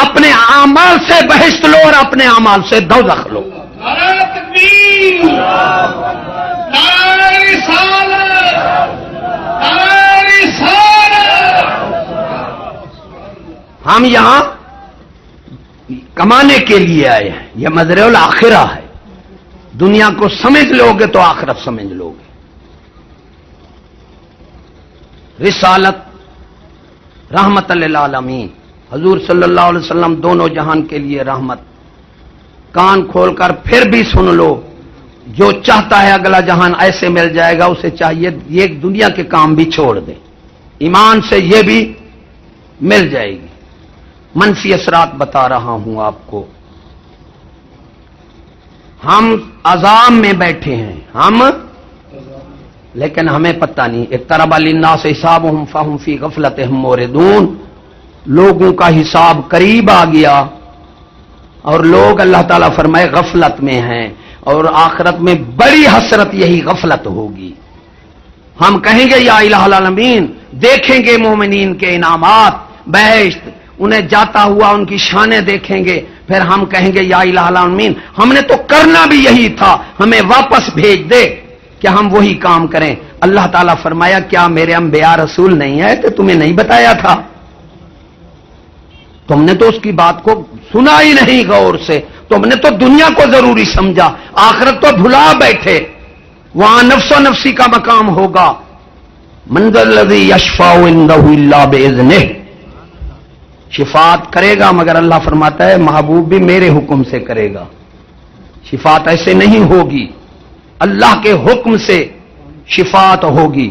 Speaker 1: اپنے اعمال سے بہشت لو اور اپنے اعمال سے دوزخ لو.
Speaker 2: نعرہ تکبیر، نعرہ رسالت، نعرہ رسالت.
Speaker 1: ہم یہاں کمانے کے لیے آئے ہیں، یہ مزرع الآخرہ ہے. دنیا کو سمجھ لو گے تو آخرت سمجھ لو گے. رسالت رحمت للعالمین، حضور صلی اللہ علیہ وسلم دونوں جہان کے لیے رحمت. کان کھول کر پھر بھی سن لو، جو چاہتا ہے اگلا جہان ایسے مل جائے گا، اسے چاہیے یہ دنیا کے کام بھی چھوڑ دے، ایمان سے یہ بھی مل جائے گی. منفی اثرات بتا رہا ہوں آپ کو. ہم عذاب میں بیٹھے ہیں ہم، لیکن ہمیں پتہ نہیں. اقترب للناس حسابهم فهم فی غفلتهم موردون. لوگوں کا حساب قریب آ گیا اور لوگ اللہ تعالیٰ فرمائے غفلت میں ہیں، اور آخرت میں بڑی حسرت یہی غفلت ہوگی. ہم کہیں گے یا الہ العالمین، دیکھیں گے مومنین کے انعامات، بہشت، انہیں جاتا ہوا ان کی شانیں دیکھیں گے، پھر ہم کہیں گے یا الہ العالمین ہم نے تو کرنا بھی یہی تھا، ہمیں واپس بھیج دے کہ ہم وہی کام کریں. اللہ تعالیٰ فرمایا کیا میرے انبیاء رسول نہیں ہے تو تمہیں نہیں بتایا تھا؟ تم نے تو اس کی بات کو سنا ہی نہیں غور سے، تم نے تو دنیا کو ضروری سمجھا، آخرت تو بھلا بیٹھے. وہاں نفس و نفسی کا مقام ہوگا. من ذا الذی یشفع عنده الا باذنہ. شفاعت کرے گا مگر اللہ فرماتا ہے محبوب بھی میرے حکم سے کرے گا. شفاعت ایسے نہیں ہوگی، اللہ کے حکم سے شفاعت ہوگی.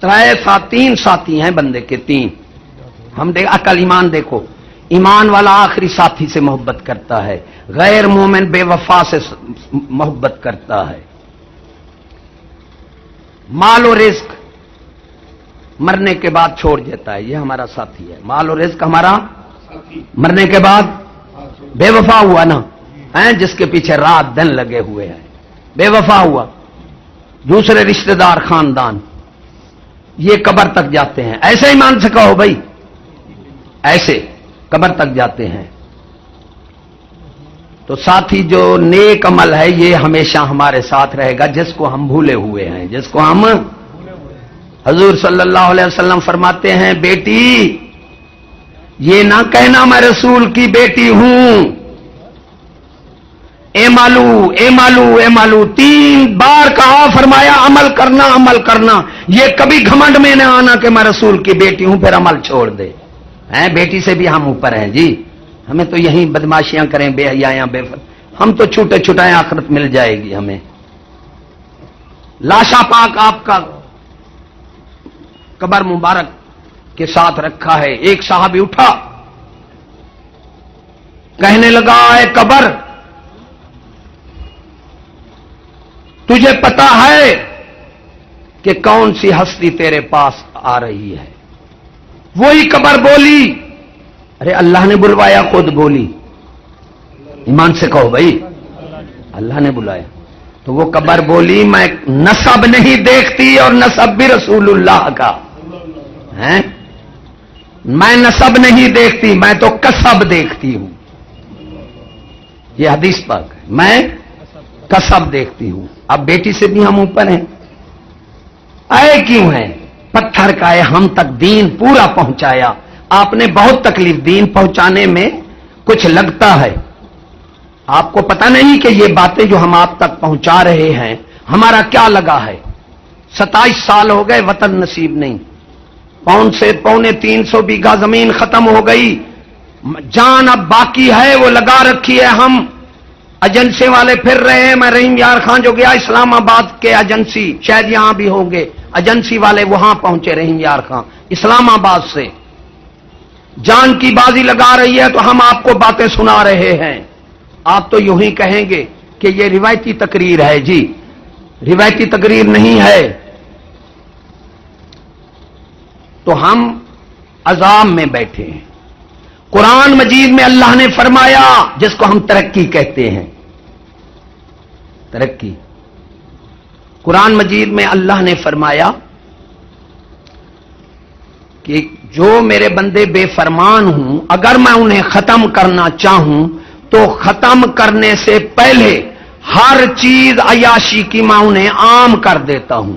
Speaker 1: 3 ساتھی ہیں بندے کے، 3. ہم عقل ایمان دیکھو، ایمان والا آخری ساتھی سے محبت کرتا ہے، غیر مومن بے وفا سے محبت کرتا ہے. مال و رزق مرنے کے بعد چھوڑ دیتا ہے، یہ ہمارا ساتھی ہے. مال و رزق ہمارا مرنے کے بعد بے وفا ہوا نا، جس کے پیچھے رات دن لگے ہوئے ہیں، بے وفا ہوا. دوسرے رشتہ دار خاندان یہ قبر تک جاتے ہیں. ایسے ہی مان سے کہو بھائی، ایسے قبر تک جاتے ہیں. تو ساتھی جو نیک عمل ہے یہ ہمیشہ ہمارے ساتھ رہے گا، جس کو ہم بھولے ہوئے ہیں، جس کو ہم. حضور صلی اللہ علیہ وسلم فرماتے ہیں بیٹی یہ نہ کہنا میں رسول کی بیٹی ہوں. اے مالو 3 بار کہا، فرمایا عمل کرنا عمل کرنا. یہ کبھی گھمنڈ میں نہ آنا کہ میں رسول کی بیٹی ہوں پھر عمل چھوڑ دے. بیٹی سے بھی ہم اوپر ہیں جی، ہمیں تو یہیں بدماشیاں کریں، بے حیاں ہم تو چھوٹے چھٹائیں، آخرت مل جائے گی ہمیں. لاشا پاک آپ کا قبر مبارک کے ساتھ رکھا ہے. ایک صحابی اٹھا کہنے لگا اے قبر تجھے پتا ہے کہ کون سی ہستی تیرے پاس آ رہی ہے؟ وہی قبر بولی، ارے اللہ نے بلوایا، خود بولی. ایمان سے کہو بھائی، اللہ نے بلایا. تو وہ قبر بولی میں نسب نہیں دیکھتی، اور نسب بھی رسول اللہ کا ہے. میں نسب نہیں دیکھتی، میں تو کسب دیکھتی ہوں. یہ حدیث پاک ہے، میں کسب دیکھتی ہوں. اب بیٹی سے بھی ہم اوپر ہیں. آئے کیوں ہیں؟ پتھر کا ہے، ہم تک دین پورا پہنچایا. آپ نے بہت تکلیف، دین پہنچانے میں کچھ لگتا ہے. آپ کو پتہ نہیں کہ یہ باتیں جو ہم آپ تک پہنچا رہے ہیں ہمارا کیا لگا ہے. 27 سال ہو گئے، وطن نصیب نہیں، 350 بیگھہ زمین ختم ہو گئی، جان اب باقی ہے وہ لگا رکھی ہے. ہم ایجنسی والے پھر رہے ہیں. میں رحیم یار خان جو گیا اسلام آباد کے ایجنسی، شاید یہاں بھی ہوں گے ایجنسی والے، وہاں پہنچے رحیم یار خان اسلام آباد سے. جان کی بازی لگا رہی ہے تو ہم آپ کو باتیں سنا رہے ہیں. آپ تو یوں ہی کہیں گے کہ یہ روایتی تقریر ہے. جی روایتی تقریر نہیں ہے. تو ہم عذاب میں بیٹھے ہیں. قرآن مجید میں اللہ نے فرمایا، جس کو ہم ترقی کہتے ہیں، ترقی، قرآن مجید میں اللہ نے فرمایا کہ جو میرے بندے بے فرمان ہوں، اگر میں انہیں ختم کرنا چاہوں تو ختم کرنے سے پہلے ہر چیز عیاشی کی میں انہیں عام کر دیتا ہوں.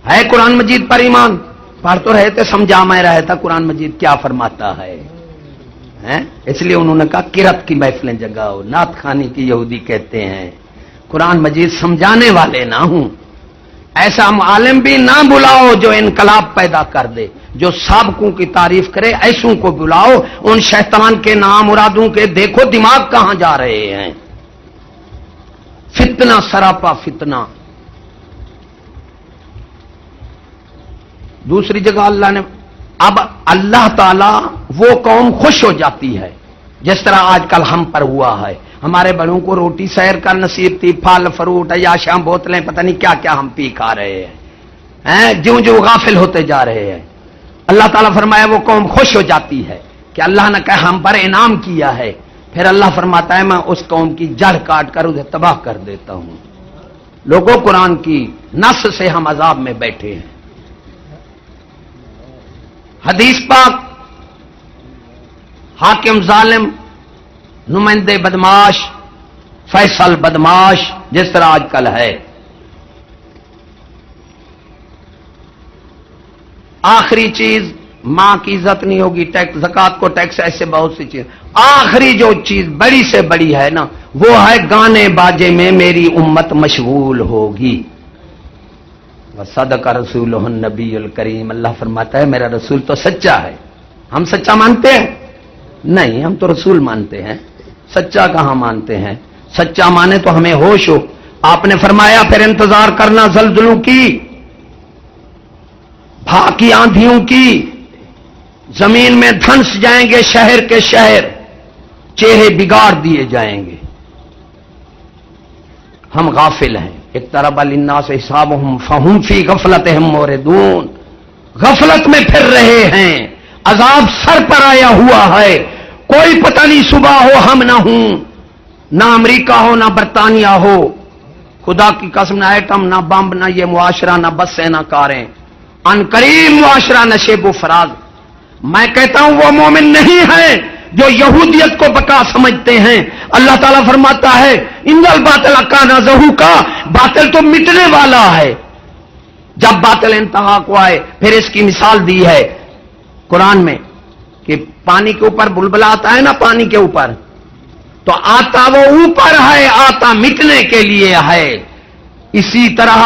Speaker 1: ہے قرآن مجید پر ایمان؟ پڑھ تو رہے تھے، سمجھا میں رہا تھا قرآن مجید کیا فرماتا ہے. اس لیے انہوں نے کہا کرت کی محفلیں جگاؤ، نعت خوانی کی یہودی کہتے ہیں. قرآن مجید سمجھانے والے نہ ہوں. ایسا عالم بھی نہ بلاؤ جو انقلاب پیدا کر دے، جو سابقوں کی تعریف کرے. ایسوں کو بلاؤ، ان شیطان کے نام مرادوں کے دیکھو دماغ کہاں جا رہے ہیں. فتنہ سراپا فتنہ. دوسری جگہ اللہ نے، اب اللہ تعالی وہ قوم خوش ہو جاتی ہے جس طرح آج کل ہم پر ہوا ہے. ہمارے بڑوں کو روٹی سیر کا نصیب تھی، پھل فروٹ عیاشیاں بوتلیں پتہ نہیں کیا کیا ہم پی کھا رہے ہیں، جو جو غافل ہوتے جا رہے ہیں. اللہ تعالیٰ فرمایا وہ قوم خوش ہو جاتی ہے کہ اللہ نے کہا ہم پر انعام کیا ہے. پھر اللہ فرماتا ہے میں اس قوم کی جڑ کاٹ کر اسے تباہ کر دیتا ہوں. لوگوں قرآن کی نص سے ہم عذاب میں بیٹھے ہیں. حدیث پاک، حاکم ظالم، نمائندے بدماش، فیصل بدماش جس طرح آج کل ہے. آخری چیز ماں کی عزت نہیں ہوگی، ٹیکس، زکات کو ٹیکس، ایسے بہت سی چیز. آخری جو چیز بڑی سے بڑی ہے نا، وہ ہے گانے باجے میں میری امت مشغول ہوگی. وصدق رسولہ النبی الکریم. اللہ فرماتا ہے میرا رسول تو سچا ہے. ہم سچا مانتے ہیں؟ نہیں، ہم تو رسول مانتے ہیں، سچا کہاں مانتے ہیں. سچا مانے تو ہمیں ہوش ہو. آپ نے فرمایا پھر انتظار کرنا زلزلوں کی، بھاکی آندھیوں کی. زمین میں دھنس جائیں گے شہر کے شہر، چہرے بگاڑ دیے جائیں گے. ہم غافل ہیں. اقترب للناس حسابهم فهم فی غفلتهم موردون. غفلت میں پھر رہے ہیں. عذاب سر پر آیا ہوا ہے. کوئی پتہ نہیں صبح ہو ہم نہ ہوں، نہ امریکہ ہو نہ برطانیہ ہو. خدا کی قسم نہ ایٹم نہ بم نہ یہ معاشرہ نہ بسیں نہ کاریں. ان قریب معاشرہ نشیب و فراز. میں کہتا ہوں وہ مومن نہیں ہے جو یہودیت کو بقا سمجھتے ہیں. اللہ تعالیٰ فرماتا ہے ان الباطل کان زہوقا، باطل تو مٹنے والا ہے. جب باطل انتہا کو آئے، پھر اس کی مثال دی ہے قرآن میں کہ پانی کے اوپر بلبلا آتا ہے نا، پانی کے اوپر تو آتا وہ اوپر ہے، آتا مٹنے کے لیے ہے. اسی طرح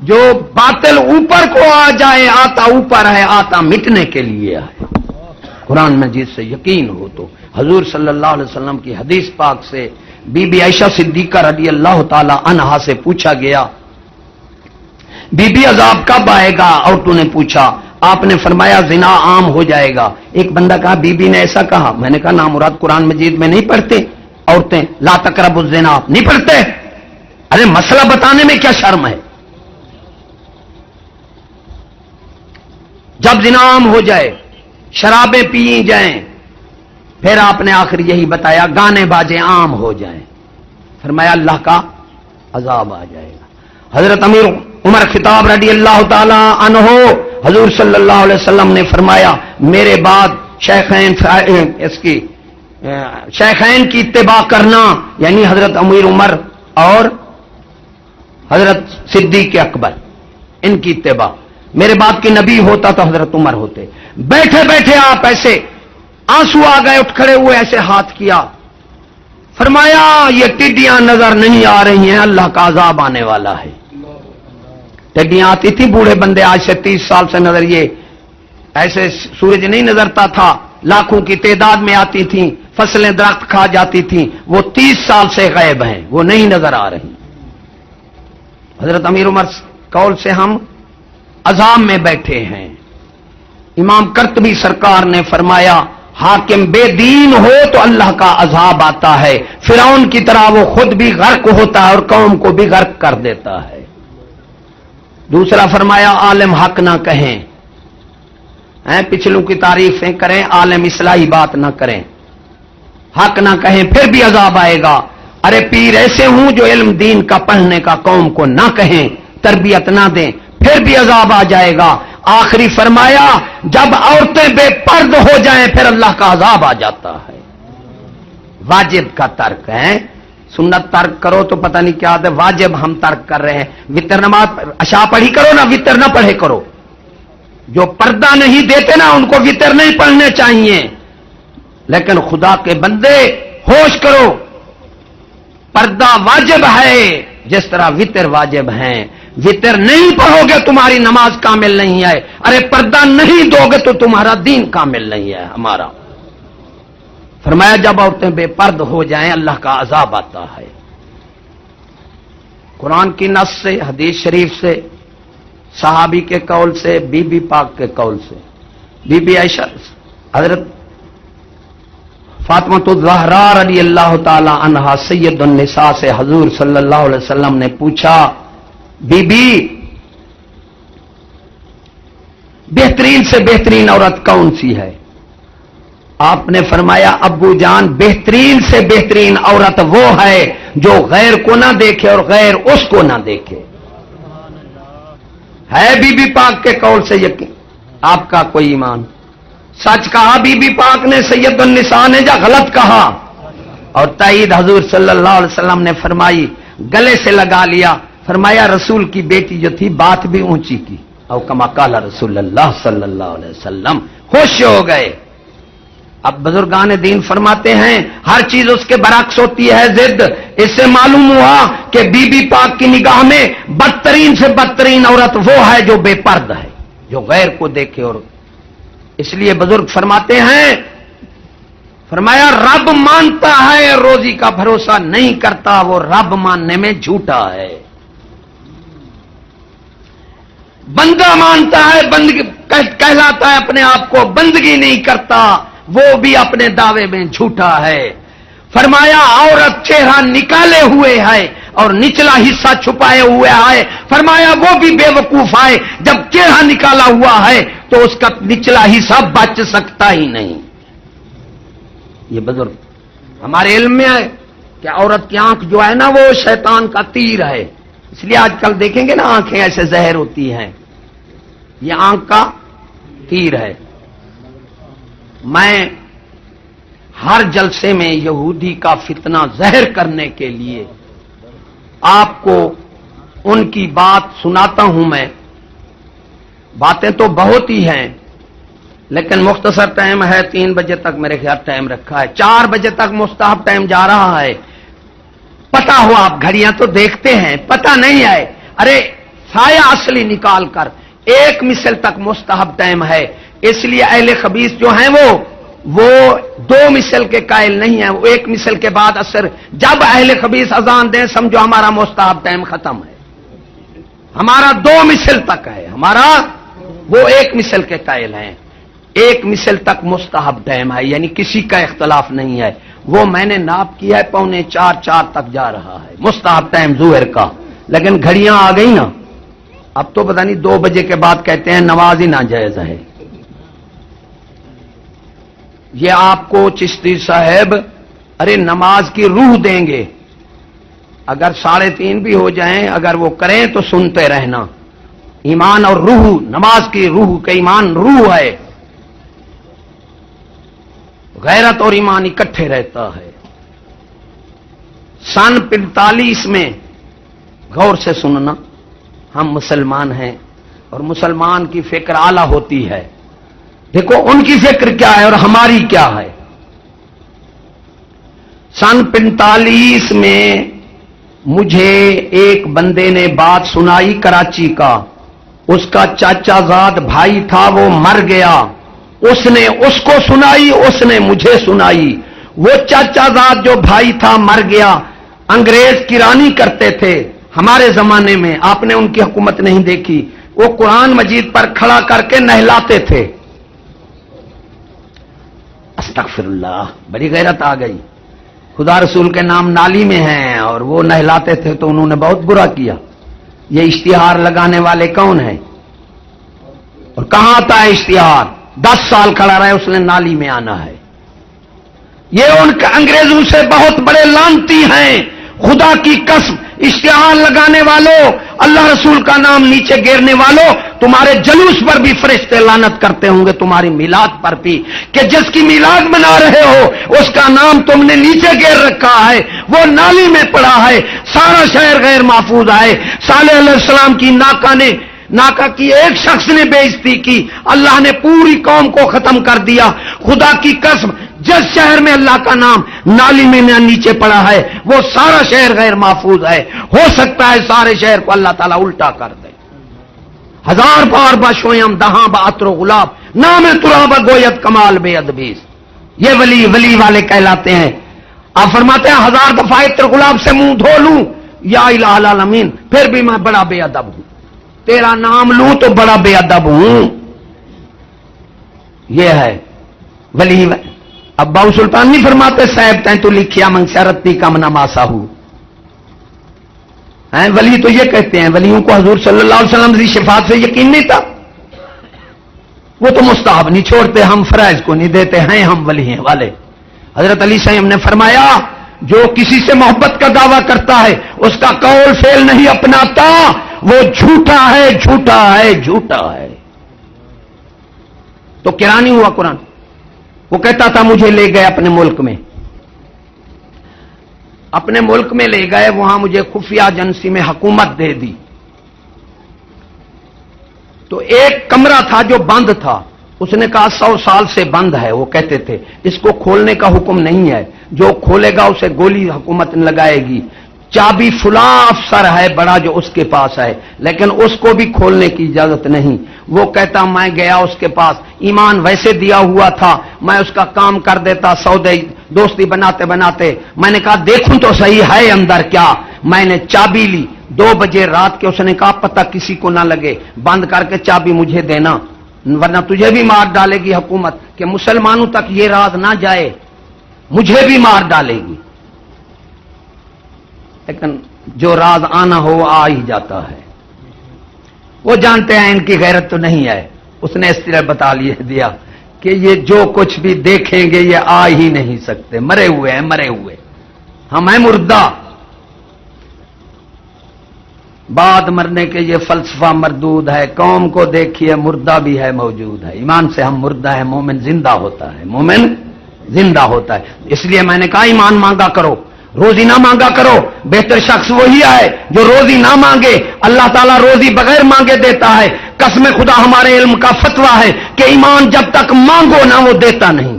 Speaker 1: جو باطل اوپر کو آ جائے، آتا اوپر ہے، آتا مٹنے کے لیے ہے. قرآن مجید سے یقین ہو تو حضور صلی اللہ علیہ وسلم کی حدیث پاک سے بی بی عائشہ صدیقہ رضی اللہ تعالی عنہا سے پوچھا گیا بی بی عذاب کب آئے گا، اور تو نے پوچھا. آپ نے فرمایا زنا عام ہو جائے گا. ایک بندہ کہا بی بی نے ایسا کہا. میں نے کہا نامراد قرآن مجید میں نہیں پڑھتے عورتیں لا تقربوا الزنا نہیں پڑھتے؟ ارے مسئلہ بتانے میں کیا شرم ہے؟ جب زنا عام ہو جائے، شرابیں پی جائیں، پھر آپ نے آخر یہی بتایا گانے باجے عام ہو جائیں، فرمایا اللہ کا عذاب آ جائے گا. حضرت امیر عمر خطاب رضی اللہ تعالی عنہ، حضور صلی اللہ علیہ وسلم نے فرمایا میرے بعد شیخین کی اتباع کرنا، یعنی حضرت امیر عمر اور حضرت صدیق اکبر، ان کی اتباع. میرے بعد کی نبی ہوتا تو حضرت عمر ہوتے. بیٹھے بیٹھے آپ ایسے آنسو آ گئے، اٹھ کھڑے ہوئے، ایسے ہاتھ کیا، فرمایا یہ ٹڈیاں نظر نہیں آ رہی ہیں، اللہ کا عذاب آنے والا ہے. ٹڈیاں آتی تھی بوڑھے بندے آج سے 30 سال سے نظر، یہ ایسے سورج نہیں نظرتا تھا، لاکھوں کی تعداد میں آتی تھیں، فصلیں درخت کھا جاتی تھیں، وہ 30 سال سے غائب ہیں، وہ نہیں نظر آ رہی۔ حضرت امیر عمر قول سے ہم عذاب میں بیٹھے ہیں۔ امام قرطبی سرکار نے فرمایا حاکم بے دین ہو تو اللہ کا عذاب آتا ہے، فرعون کی طرح وہ خود بھی غرق ہوتا ہے اور قوم کو بھی غرق کر دیتا ہے۔ دوسرا فرمایا عالم حق نہ کہیں، پچھلوں کی تعریفیں کریں، عالم اصلاحی بات نہ کریں، حق نہ کہیں پھر بھی عذاب آئے گا۔ ارے پیر ایسے ہوں جو علم دین کا پڑھنے کا قوم کو نہ کہیں، تربیت نہ دیں، پھر بھی عذاب آ جائے گا۔ آخری فرمایا جب عورتیں بے پرد ہو جائیں پھر اللہ کا عذاب آ جاتا ہے۔ واجب کا ترک ہے، سنت ترک کرو تو پتہ نہیں کیا ہے، واجب ہم ترک کر رہے ہیں۔ وتر نماز عشاء پڑھی کرو نا، وتر نہ پڑھے کرو۔ جو پردہ نہیں دیتے نا ان کو وتر نہیں پڑھنے چاہیے، لیکن خدا کے بندے ہوش کرو، پردہ واجب ہے جس طرح وتر واجب ہیں۔ وتر نہیں پڑھو گے تمہاری نماز کامل نہیں ہے، ارے پردہ نہیں دو گے تو تمہارا دین کامل نہیں ہے ہمارا۔ فرمایا جب عورتیں بے پرد ہو جائیں اللہ کا عذاب آتا ہے۔ قرآن کی نص سے، حدیث شریف سے، صحابی کے قول سے، بی بی پاک کے قول سے، بی بی عائشہ حضرت فاطمہ الزہرا رضی اللہ تعالی عنہا سید النساء سے حضور صلی اللہ علیہ وسلم نے پوچھا بی بی بہترین سے بہترین عورت کون سی ہے؟ آپ نے فرمایا ابو جان بہترین سے بہترین عورت وہ ہے جو غیر کو نہ دیکھے اور غیر اس کو نہ دیکھے۔ ہے بی بی پاک کے قول سے یقین آپ کا کوئی ایمان؟ سچ کہا بی بی پاک نے سید النساء نے یا غلط کہا؟ اور تائید حضور صلی اللہ علیہ وسلم نے فرمائی، گلے سے لگا لیا، فرمایا رسول کی بیٹی جو تھی بات بھی اونچی کی، او کما قال رسول اللہ صلی اللہ علیہ وسلم، خوش ہو گئے۔ اب بزرگان دین فرماتے ہیں ہر چیز اس کے برعکس ہوتی ہے ضد۔ اس سے معلوم ہوا کہ بی بی پاک کی نگاہ میں بدترین سے بدترین عورت وہ ہے جو بے پرد ہے، جو غیر کو دیکھے۔ اور اس لیے بزرگ فرماتے ہیں، فرمایا رب مانتا ہے روزی کا بھروسہ نہیں کرتا، وہ رب ماننے میں جھوٹا ہے۔ بندہ مانتا ہے، بندگی کہلاتا ہے اپنے آپ کو، بندگی نہیں کرتا، وہ بھی اپنے دعوے میں جھوٹا ہے۔ فرمایا عورت چہرہ نکالے ہوئے ہے اور نچلا حصہ چھپائے ہوئے ہے، فرمایا وہ بھی بے وقوف ہے، جب چہرہ نکالا ہوا ہے تو اس کا نچلا حصہ بچ سکتا ہی نہیں۔ یہ بزرگ ہمارے علم میں ہے کہ عورت کی آنکھ جو ہے نا وہ شیطان کا تیر ہے، اس لیے آج کل دیکھیں گے نا آنکھیں ایسے زہر ہوتی ہیں، یہ آنکھ کا تیر ہے۔ میں ہر جلسے میں یہودی کا فتنہ زہر کرنے کے لیے آپ کو ان کی بات سناتا ہوں۔ میں باتیں تو بہت ہی ہیں لیکن مختصر ٹائم ہے، 3 بجے تک میرے خیال ٹائم رکھا ہے، 4 بجے تک مستحب ٹائم جا رہا ہے۔ پتا ہو آپ گھڑیاں تو دیکھتے ہیں، پتا نہیں ہے، ارے سایہ اصلی نکال کر 1 مثل تک مستحب ٹائم ہے۔ اس لیے اہل خبیث جو ہیں وہ 2 مثل کے قائل نہیں ہیں، وہ 1 مثل کے بعد اثر، جب اہل خبیث اذان دیں سمجھو ہمارا مستحب ٹائم ختم ہے، ہمارا 2 مثل تک ہے، ہمارا وہ 1 مثل کے قائل ہیں۔ 1 مثل تک مستحب ٹائم ہے، یعنی کسی کا اختلاف نہیں ہے، وہ میں نے ناپ کیا ہے 3:45 تک جا رہا ہے مستحب ٹائم ظہر کا، لیکن گھڑیاں آ گئی نا، اب تو پتہ نہیں 2 بجے کے بعد کہتے ہیں نماز ہی ناجائز ہے۔ یہ آپ کو چشتی صاحب ارے نماز کی روح دیں گے، اگر 3:30 بھی ہو جائیں اگر وہ کریں تو سنتے رہنا۔ ایمان اور روح، نماز کی روح کا ایمان روح ہے، غیرت اور ایمان اکٹھے رہتا ہے۔ سن 45 میں غور سے سننا، ہم مسلمان ہیں اور مسلمان کی فکر اعلیٰ ہوتی ہے، دیکھو ان کی فکر کیا ہے اور ہماری کیا ہے۔ سن 45 میں مجھے ایک بندے نے بات سنائی کراچی کا، اس کا چاچا زاد بھائی تھا وہ مر گیا، اس نے اس کو سنائی، اس نے مجھے سنائی، وہ چاچا زاد جو بھائی تھا مر گیا، انگریز کی رانی کرتے تھے ہمارے زمانے میں، آپ نے ان کی حکومت نہیں دیکھی، وہ قرآن مجید پر کھڑا کر کے نہلاتے تھے. استغفر اللہ، بڑی غیرت آ گئی. خدا رسول کے نام نالی میں ہیں اور وہ نہلاتے تھے تو انہوں نے بہت برا کیا. یہ اشتہار لگانے والے کون ہیں اور کہاں آتا ہے اشتہار؟ 10 سال کھڑا رہے اس نے نالی میں آنا ہے. یہ ان کے انگریزوں سے بہت بڑے لانتی ہیں. خدا کی قسم، اشتہار لگانے والوں، اللہ رسول کا نام نیچے گیرنے والوں، تمہارے جلوس پر بھی فرشتے لعنت کرتے ہوں گے، تمہاری میلاد پر بھی، کہ جس کی میلاد منا رہے ہو اس کا نام تم نے نیچے گیر رکھا ہے، وہ نالی میں پڑا ہے. سارا شہر غیر محفوظ ہے. صالح علیہ السلام کی ناکا کی ایک شخص نے بے عزتی کی، اللہ نے پوری قوم کو ختم کر دیا. خدا کی قسم، جس شہر میں اللہ کا نام نالی میں نیچے پڑا ہے وہ سارا شہر غیر محفوظ ہے. ہو سکتا ہے سارے شہر کو اللہ تعالیٰ الٹا کر دے. 1000 بار بشویم دہاں بعطر و غلاب نام تراب گویت کمال بے ادبیس. یہ ولی والے کہلاتے ہیں. آپ فرماتے ہیں 1000 دفعہ عطر گلاب سے منہ دھو لوں یا الہ العالمین پھر بھی میں بڑا بے ادب ہوں، تیرا نام لوں تو بڑا بے ادب ہوں. یہ ہے ولی. ابا سلطان نہیں فرماتے صاحب تین تو لکھیا منگسرتی کم نماسا ہوں. ولی تو یہ کہتے ہیں، ولیوں کو حضور صلی اللہ علیہ وسلم کی شفاعت سے یقین نہیں تھا، وہ تو مستحب نہیں چھوڑتے، ہم فرائض کو نہیں دیتے ہیں، ہم ولی ہیں والے. حضرت علی صاحب نے فرمایا جو کسی سے محبت کا دعویٰ کرتا ہے اس کا قول فعل نہیں اپناتا وہ جھوٹا ہے، جھوٹا ہے، جھوٹا ہے. تو کرانی ہوا قرآن. وہ کہتا تھا مجھے لے گئے اپنے ملک میں لے گئے، وہاں مجھے خفیہ ایجنسی میں حکومت دے دی. تو ایک کمرہ تھا جو بند تھا، اس نے کہا 100 سال سے بند ہے. وہ کہتے تھے اس کو کھولنے کا حکم نہیں ہے، جو کھولے گا اسے گولی حکومت لگائے گی. چابی فلاں افسر ہے بڑا جو اس کے پاس ہے، لیکن اس کو بھی کھولنے کی اجازت نہیں. وہ کہتا میں گیا اس کے پاس، ایمان ویسے دیا ہوا تھا، میں اس کا کام کر دیتا، سودے دوستی بناتے بناتے میں نے کہا دیکھوں تو صحیح ہے اندر کیا. میں نے چابی لی 2 بجے رات کے، اس نے کہا پتہ کسی کو نہ لگے، بند کر کے چابی مجھے دینا ورنہ تجھے بھی مار ڈالے گی حکومت، کہ مسلمانوں تک یہ راز نہ جائے، مجھے بھی مار ڈالے گی. لیکن جو راز آنا ہو آ ہی جاتا ہے. وہ جانتے ہیں ان کی غیرت تو نہیں ہے. اس نے اس طرح بتا دیا کہ یہ جو کچھ بھی دیکھیں گے یہ آ ہی نہیں سکتے، مرے ہوئے ہیں، مرے ہوئے ہم ہیں مردہ. بعد مرنے کے یہ فلسفہ مردود ہے. قوم کو دیکھیے مردہ بھی ہے موجود ہے. ایمان سے ہم مردہ ہے، مومن زندہ ہوتا ہے، مومن زندہ ہوتا ہے. اس لیے میں نے کہا ایمان مانگا کرو، روزی نہ مانگا کرو. بہتر شخص وہی ہے جو روزی نہ مانگے. اللہ تعالیٰ روزی بغیر مانگے دیتا ہے. قسم خدا ہمارے علم کا فتویٰ ہے کہ ایمان جب تک مانگو نہ وہ دیتا نہیں.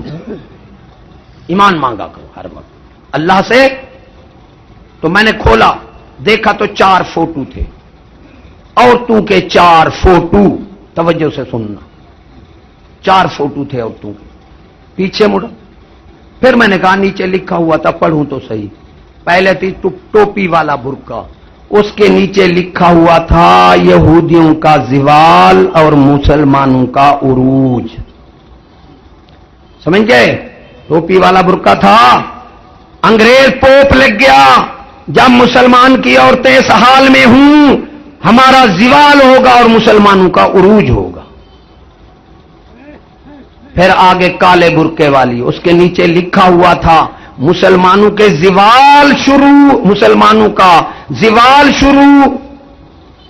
Speaker 1: ایمان مانگا کرو ہر وقت اللہ سے. تو میں نے کھولا، دیکھا تو 4 فوٹو تھے، عورتوں کے 4 فوٹو. توجہ سے سننا، 4 فوٹو تھے عورتوں کے. پیچھے مڑا، پھر میں نے کہا نیچے لکھا ہوا تھا پڑھوں تو صحیح. پہلے تھی ٹوپی والا برقع، اس کے نیچے لکھا ہوا تھا یہودیوں کا زوال اور مسلمانوں کا عروج. سمجھ گئے؟ ٹوپی والا برقع تھا. انگریز پوپ لگ گیا جب مسلمان کی عورتیں اس حال میں ہوں ہمارا زوال ہوگا اور مسلمانوں کا عروج ہوگا. پھر آگے کالے برقعے والی، اس کے نیچے لکھا ہوا تھا مسلمانوں کے زوال شروع، مسلمانوں کا زوال شروع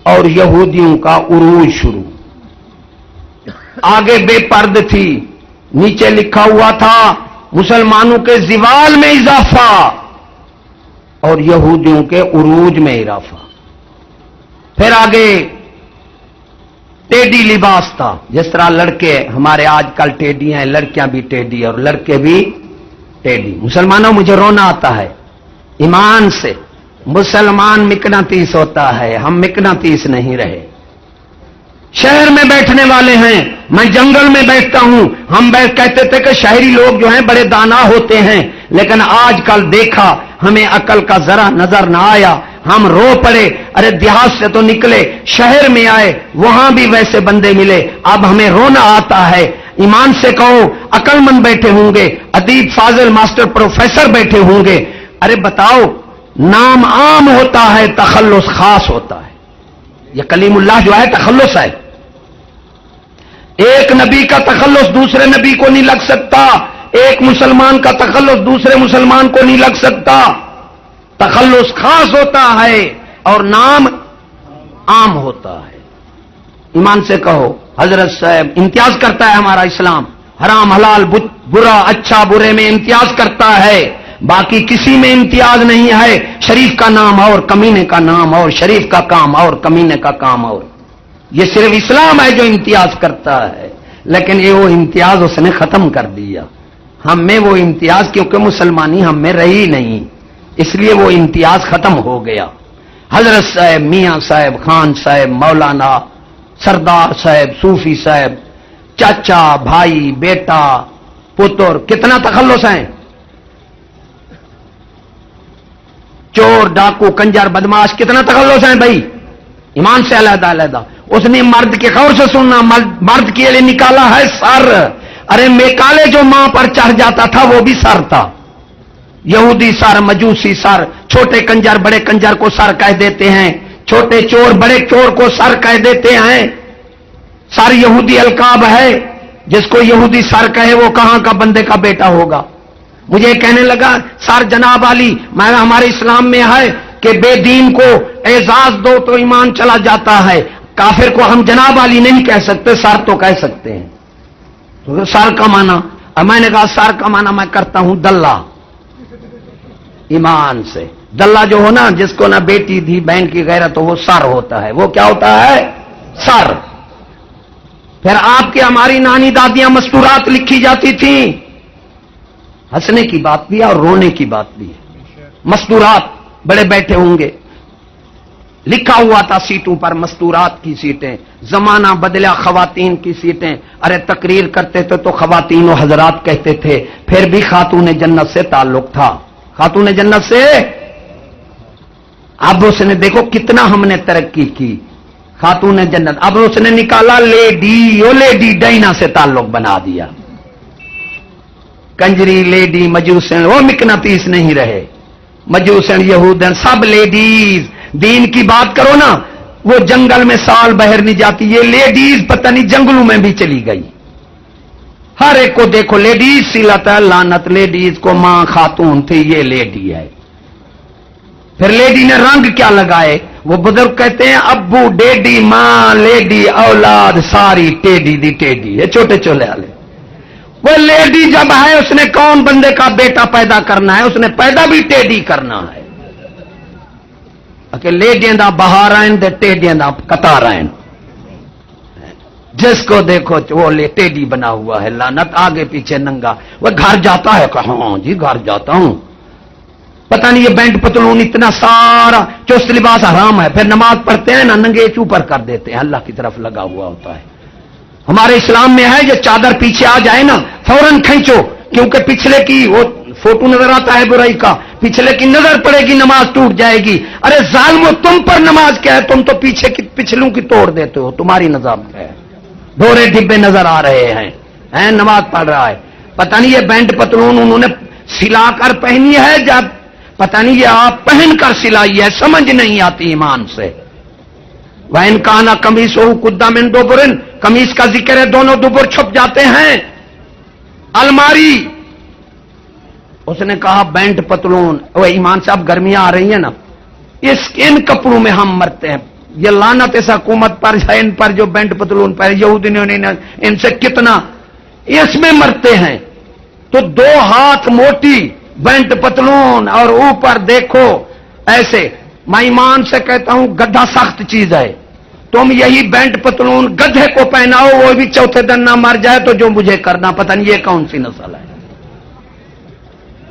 Speaker 1: اور یہودیوں کا عروج شروع. آگے بے پرد تھی، نیچے لکھا ہوا تھا مسلمانوں کے زوال میں اضافہ اور یہودیوں کے عروج میں اضافہ. پھر آگے ٹیڈی لباس تھا، جس طرح لڑکے ہمارے آج کل ٹیڈی ہیں، لڑکیاں بھی ٹیڈی اور لڑکے بھی ٹیڈی. مسلمانوں مجھے رونا آتا ہے ایمان سے. مسلمان مقناطیس ہوتا ہے، ہم مقناطیس نہیں رہے. شہر میں بیٹھنے والے ہیں، میں جنگل میں بیٹھتا ہوں. ہم کہتے تھے کہ شہری لوگ جو ہیں بڑے دانا ہوتے ہیں، لیکن آج کل دیکھا ہمیں عقل کا ذرا نظر نہ آیا. ہم رو پڑے، ارے دیہات سے تو نکلے، شہر میں آئے، وہاں بھی ویسے بندے ملے. اب ہمیں رونا آتا ہے. ایمان سے کہو، عقل مند بیٹھے ہوں گے، ادیب فاضل ماسٹر پروفیسر بیٹھے ہوں گے. ارے بتاؤ، نام عام ہوتا ہے، تخلص خاص ہوتا ہے. یہ کلیم اللہ جو ہے تخلص ہے. ایک نبی کا تخلص دوسرے نبی کو نہیں لگ سکتا، ایک مسلمان کا تخلص دوسرے مسلمان کو نہیں لگ سکتا. تخلص خاص ہوتا ہے اور نام عام ہوتا ہے. ایمان سے کہو، حضرت صاحب امتیاز کرتا ہے ہمارا اسلام، حرام حلال برا اچھا برے میں امتیاز کرتا ہے، باقی کسی میں امتیاز نہیں ہے. شریف کا نام اور کمینے کا نام اور، شریف کا کام اور کمینے کا کام اور. یہ صرف اسلام ہے جو امتیاز کرتا ہے، لیکن یہ وہ امتیاز اس نے ختم کر دیا. ہم میں وہ امتیاز، کیونکہ مسلمانی ہم میں رہی نہیں، اس لیے وہ امتیاز ختم ہو گیا. حضرت صاحب، میاں صاحب، خان صاحب، مولانا، سردار صاحب، صوفی صاحب، چاچا، بھائی، بیٹا، پتر، کتنا تخلص ہیں. چور، ڈاکو، کنجر، بدماش، کتنا تخلص ہیں بھائی. ایمان سے علیحدہ علیحدہ. اس نے مرد کے خور سے سننا، مرد کے لیے نکالا ہے سر. ارے میکالے جو ماں پر چڑھ جاتا تھا وہ بھی سر تھا. یہودی سر، مجوسی سر، چھوٹے کنجر بڑے کنجر کو سر کہہ دیتے ہیں، چھوٹے چور بڑے چور کو سر کہہ دیتے ہیں. سر یہودی القاب ہے، جس کو یہودی سر کہے وہ کہاں کا بندے کا بیٹا ہوگا. مجھے کہنے لگا سر جناب علی، میں ہمارے اسلام میں ہے کہ بے دین کو اعزاز دو تو ایمان چلا جاتا ہے، کافر کو ہم جناب علی نہیں کہہ سکتے، سر تو کہہ سکتے ہیں. تو سر کا معنی، میں نے کہا سر کا معنی میں کرتا ہوں دلہ. ایمان سے دلہ جو ہو نا، جس کو نہ بیٹی تھی بہن کی غیرت تو وہ سر ہوتا ہے. وہ کیا ہوتا ہے؟ سر. پھر آپ کے ہماری نانی دادیاں مستورات لکھی جاتی تھیں، ہنسنے کی بات بھی ہے اور رونے کی بات بھی ہے. مستورات بڑے بیٹھے ہوں گے، لکھا ہوا تھا سیٹوں پر مستورات کی سیٹیں. زمانہ بدلا، خواتین کی سیٹیں. ارے تقریر کرتے تھے تو خواتین و حضرات کہتے تھے، پھر بھی خاتون جنت سے تعلق تھا، خاتون جنت سے. اب اس نے دیکھو کتنا ہم نے ترقی کی، خاتون جنت. اب اس نے نکالا لیڈی، وہ لیڈی ڈائنا سے تعلق بنا دیا. کنجری، لیڈی، مجوسن، وہ مقناطیس نہیں رہے. مجوسن، یہودن، سب لیڈیز. دین کی بات کرو نا، وہ جنگل میں سال بہر نہیں جاتی، یہ لیڈیز پتہ نہیں جنگلوں میں بھی چلی گئی. ہر ایک کو دیکھو لیڈیز سلاتا ہے. لعنت لیڈیز کو، ماں خاتون تھی، یہ لیڈی ہے. پھر لیڈی نے رنگ کیا لگائے؟ وہ بزرگ کہتے ہیں ابو ڈیڈی ماں لیڈی اولاد ساری ٹیڈی دی ٹیڈی. یہ چھوٹے چولے والے. وہ لیڈی جب ہے اس نے کون بندے کا بیٹا پیدا کرنا ہے، اس نے پیدا بھی ٹیڈی کرنا ہے. کہ لیڈیاں دا بہار آئن دے ٹیڈیاں دا قطار آئن. جس کو دیکھو وہ ٹیڈی بنا ہوا ہے، لعنت آگے پیچھے ننگا. وہ گھر جاتا ہے کہ ہاں جی گھر جاتا ہوں. پتہ نہیں یہ بینٹ پتلون اتنا سارا چست لباس حرام ہے. پھر نماز پڑھتے ہیں نا ننگے چوپر کر دیتے ہیں، اللہ کی طرف لگا ہوا ہوتا ہے. ہمارے اسلام میں ہے یہ چادر پیچھے آ جائے نا فوراً کھینچو، کیونکہ پچھلے کی وہ فوٹو نظر آتا ہے برائی کا، پچھلے کی نظر پڑے گی نماز ٹوٹ جائے گی. ارے ظالمو، تم پر نماز کیا ہے؟ تم تو پیچھے کی پچھلوں کی توڑ دیتے ہو. تمہاری نظام ہے، ڈھورے ڈبے نظر آ رہے ہیں، نماز پڑھ رہا ہے. پتہ نہیں یہ بینٹ پتلون انہوں نے سلا کر پہنی ہے، جب پتہ نہیں یہ آپ پہن کر سلائی ہے، سمجھ نہیں آتی ایمان سے. وَإِنْ كَانَ قَمِيصُهُ قُدَّ مِنْ دُبُرٍ، قمیص کا ذکر ہے، دونوں دبر چھپ جاتے ہیں. الماری. اس نے کہا بینٹ پتلون. وہ ایمان سے اب گرمیاں آ رہی ہیں نا، ان کپڑوں میں ہم مرتے ہیں. یہ لعنت اس حکومت پر ہے، ان پر جو بینٹ پتلون پر یہودیوں نے ان سے کتنا اس میں مرتے ہیں. تو 2 ہاتھ موٹی بینٹ پتلون اور اوپر دیکھو ایسے. میں ایمان سے کہتا ہوں گدھا سخت چیز ہے. تم یہی بینٹ پتلون گدھے کو پہناؤ، وہ بھی چوتھے دن نہ مر جائے تو جو مجھے کرنا. پتہ نہیں یہ کون سی نسل ہے.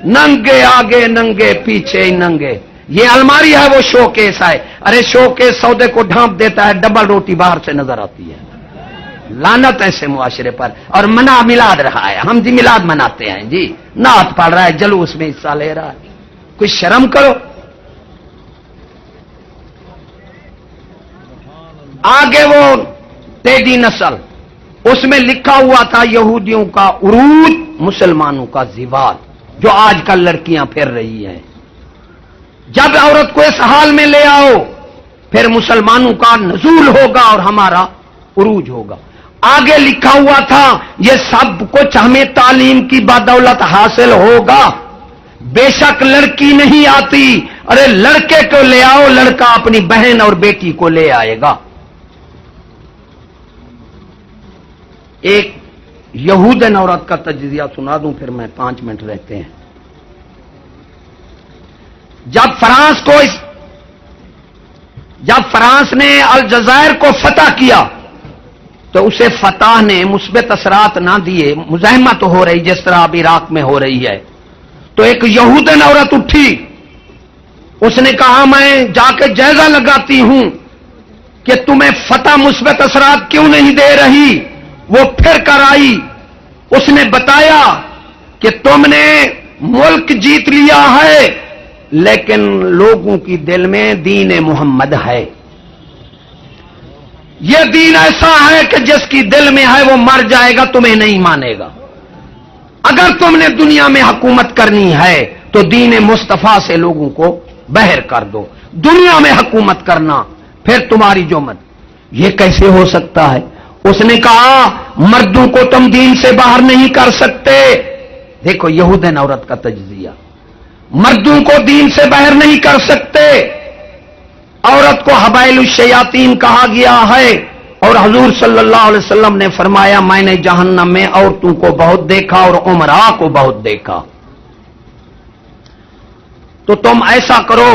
Speaker 1: ننگے آگے ننگے پیچھے ننگے. یہ الماری ہے، وہ شو کیس ہے. ارے شو کیس سودے کو ڈھانپ دیتا ہے، ڈبل روٹی باہر سے نظر آتی ہے. لعنت ایسے معاشرے پر. اور منا میلاد رہا ہے, ہم جی میلاد مناتے ہیں جی, نعت پڑھ رہا ہے, جلوس میں حصہ لے رہا ہے. کوئی شرم کرو. آگے وہ تیدی نسل, اس میں لکھا ہوا تھا یہودیوں کا عروج, مسلمانوں کا زوال, جو آج کل لڑکیاں پھر رہی ہیں. جب عورت کو اس حال میں لے آؤ, پھر مسلمانوں کا نزول ہوگا اور ہمارا عروج ہوگا. آگے لکھا ہوا تھا یہ سب کچھ ہمیں تعلیم کی بدولت حاصل ہوگا. بے شک لڑکی نہیں آتی, ارے لڑکے کو لے آؤ, لڑکا اپنی بہن اور بیٹی کو لے آئے گا. ایک یہودن عورت کا تجزیہ سنا دوں, پھر میں 5 منٹ رہتے ہیں. جب فرانس نے الجزائر کو فتح کیا تو اسے فتح نے مثبت اثرات نہ دیے, مزاحمت ہو رہی جس طرح اب عراق میں ہو رہی ہے. تو ایک یہودن عورت اٹھی, اس نے کہا میں جا کے جائزہ لگاتی ہوں کہ تمہیں فتح مثبت اثرات کیوں نہیں دے رہی. وہ پھر کر آئی, اس نے بتایا کہ تم نے ملک جیت لیا ہے لیکن لوگوں کی دل میں دین محمد ہے. یہ دین ایسا ہے کہ جس کی دل میں ہے وہ مر جائے گا, تمہیں نہیں مانے گا. اگر تم نے دنیا میں حکومت کرنی ہے تو دین مصطفیٰ سے لوگوں کو بہر کر دو, دنیا میں حکومت کرنا پھر تمہاری جو مت. یہ کیسے ہو سکتا ہے؟ اس نے کہا مردوں کو تم دین سے باہر نہیں کر سکتے. دیکھو یہودن عورت کا تجزیہ, مردوں کو دین سے باہر نہیں کر سکتے. عورت کو حبائل الشیاطین کہا گیا ہے, اور حضور صلی اللہ علیہ وسلم نے فرمایا میں نے جہنم میں عورتوں کو بہت دیکھا اور عمراء کو بہت دیکھا. تو تم ایسا کرو,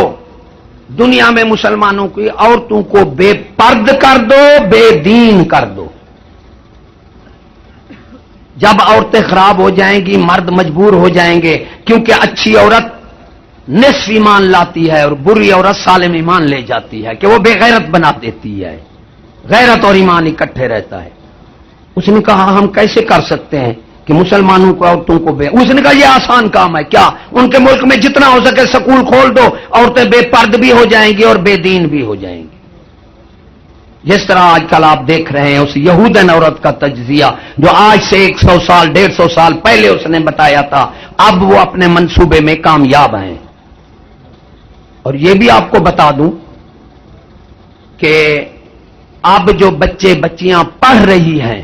Speaker 1: دنیا میں مسلمانوں کی عورتوں کو بے پرد کر دو, بے دین کر دو. جب عورتیں خراب ہو جائیں گی مرد مجبور ہو جائیں گے, کیونکہ اچھی عورت نصف ایمان لاتی ہے اور بری عورت سالم ایمان لے جاتی ہے کہ وہ بے غیرت بنا دیتی ہے. غیرت اور ایمان اکٹھے رہتا ہے. اس نے کہا ہم کیسے کر سکتے ہیں کہ مسلمانوں کو عورتوں کو بے. اس نے کہا یہ آسان کام ہے. کیا ان کے ملک میں جتنا ہو سکے سکول کھول دو, عورتیں بے پرد بھی ہو جائیں گی اور بے دین بھی ہو جائیں گی. جس طرح آج کل آپ دیکھ رہے ہیں اس یہودن عورت کا تجزیہ جو آج سے 100 سال 150 سال پہلے اس نے بتایا تھا, اب وہ اپنے منصوبے میں کامیاب ہیں. اور یہ بھی آپ کو بتا دوں کہ اب جو بچے بچیاں پڑھ رہی ہیں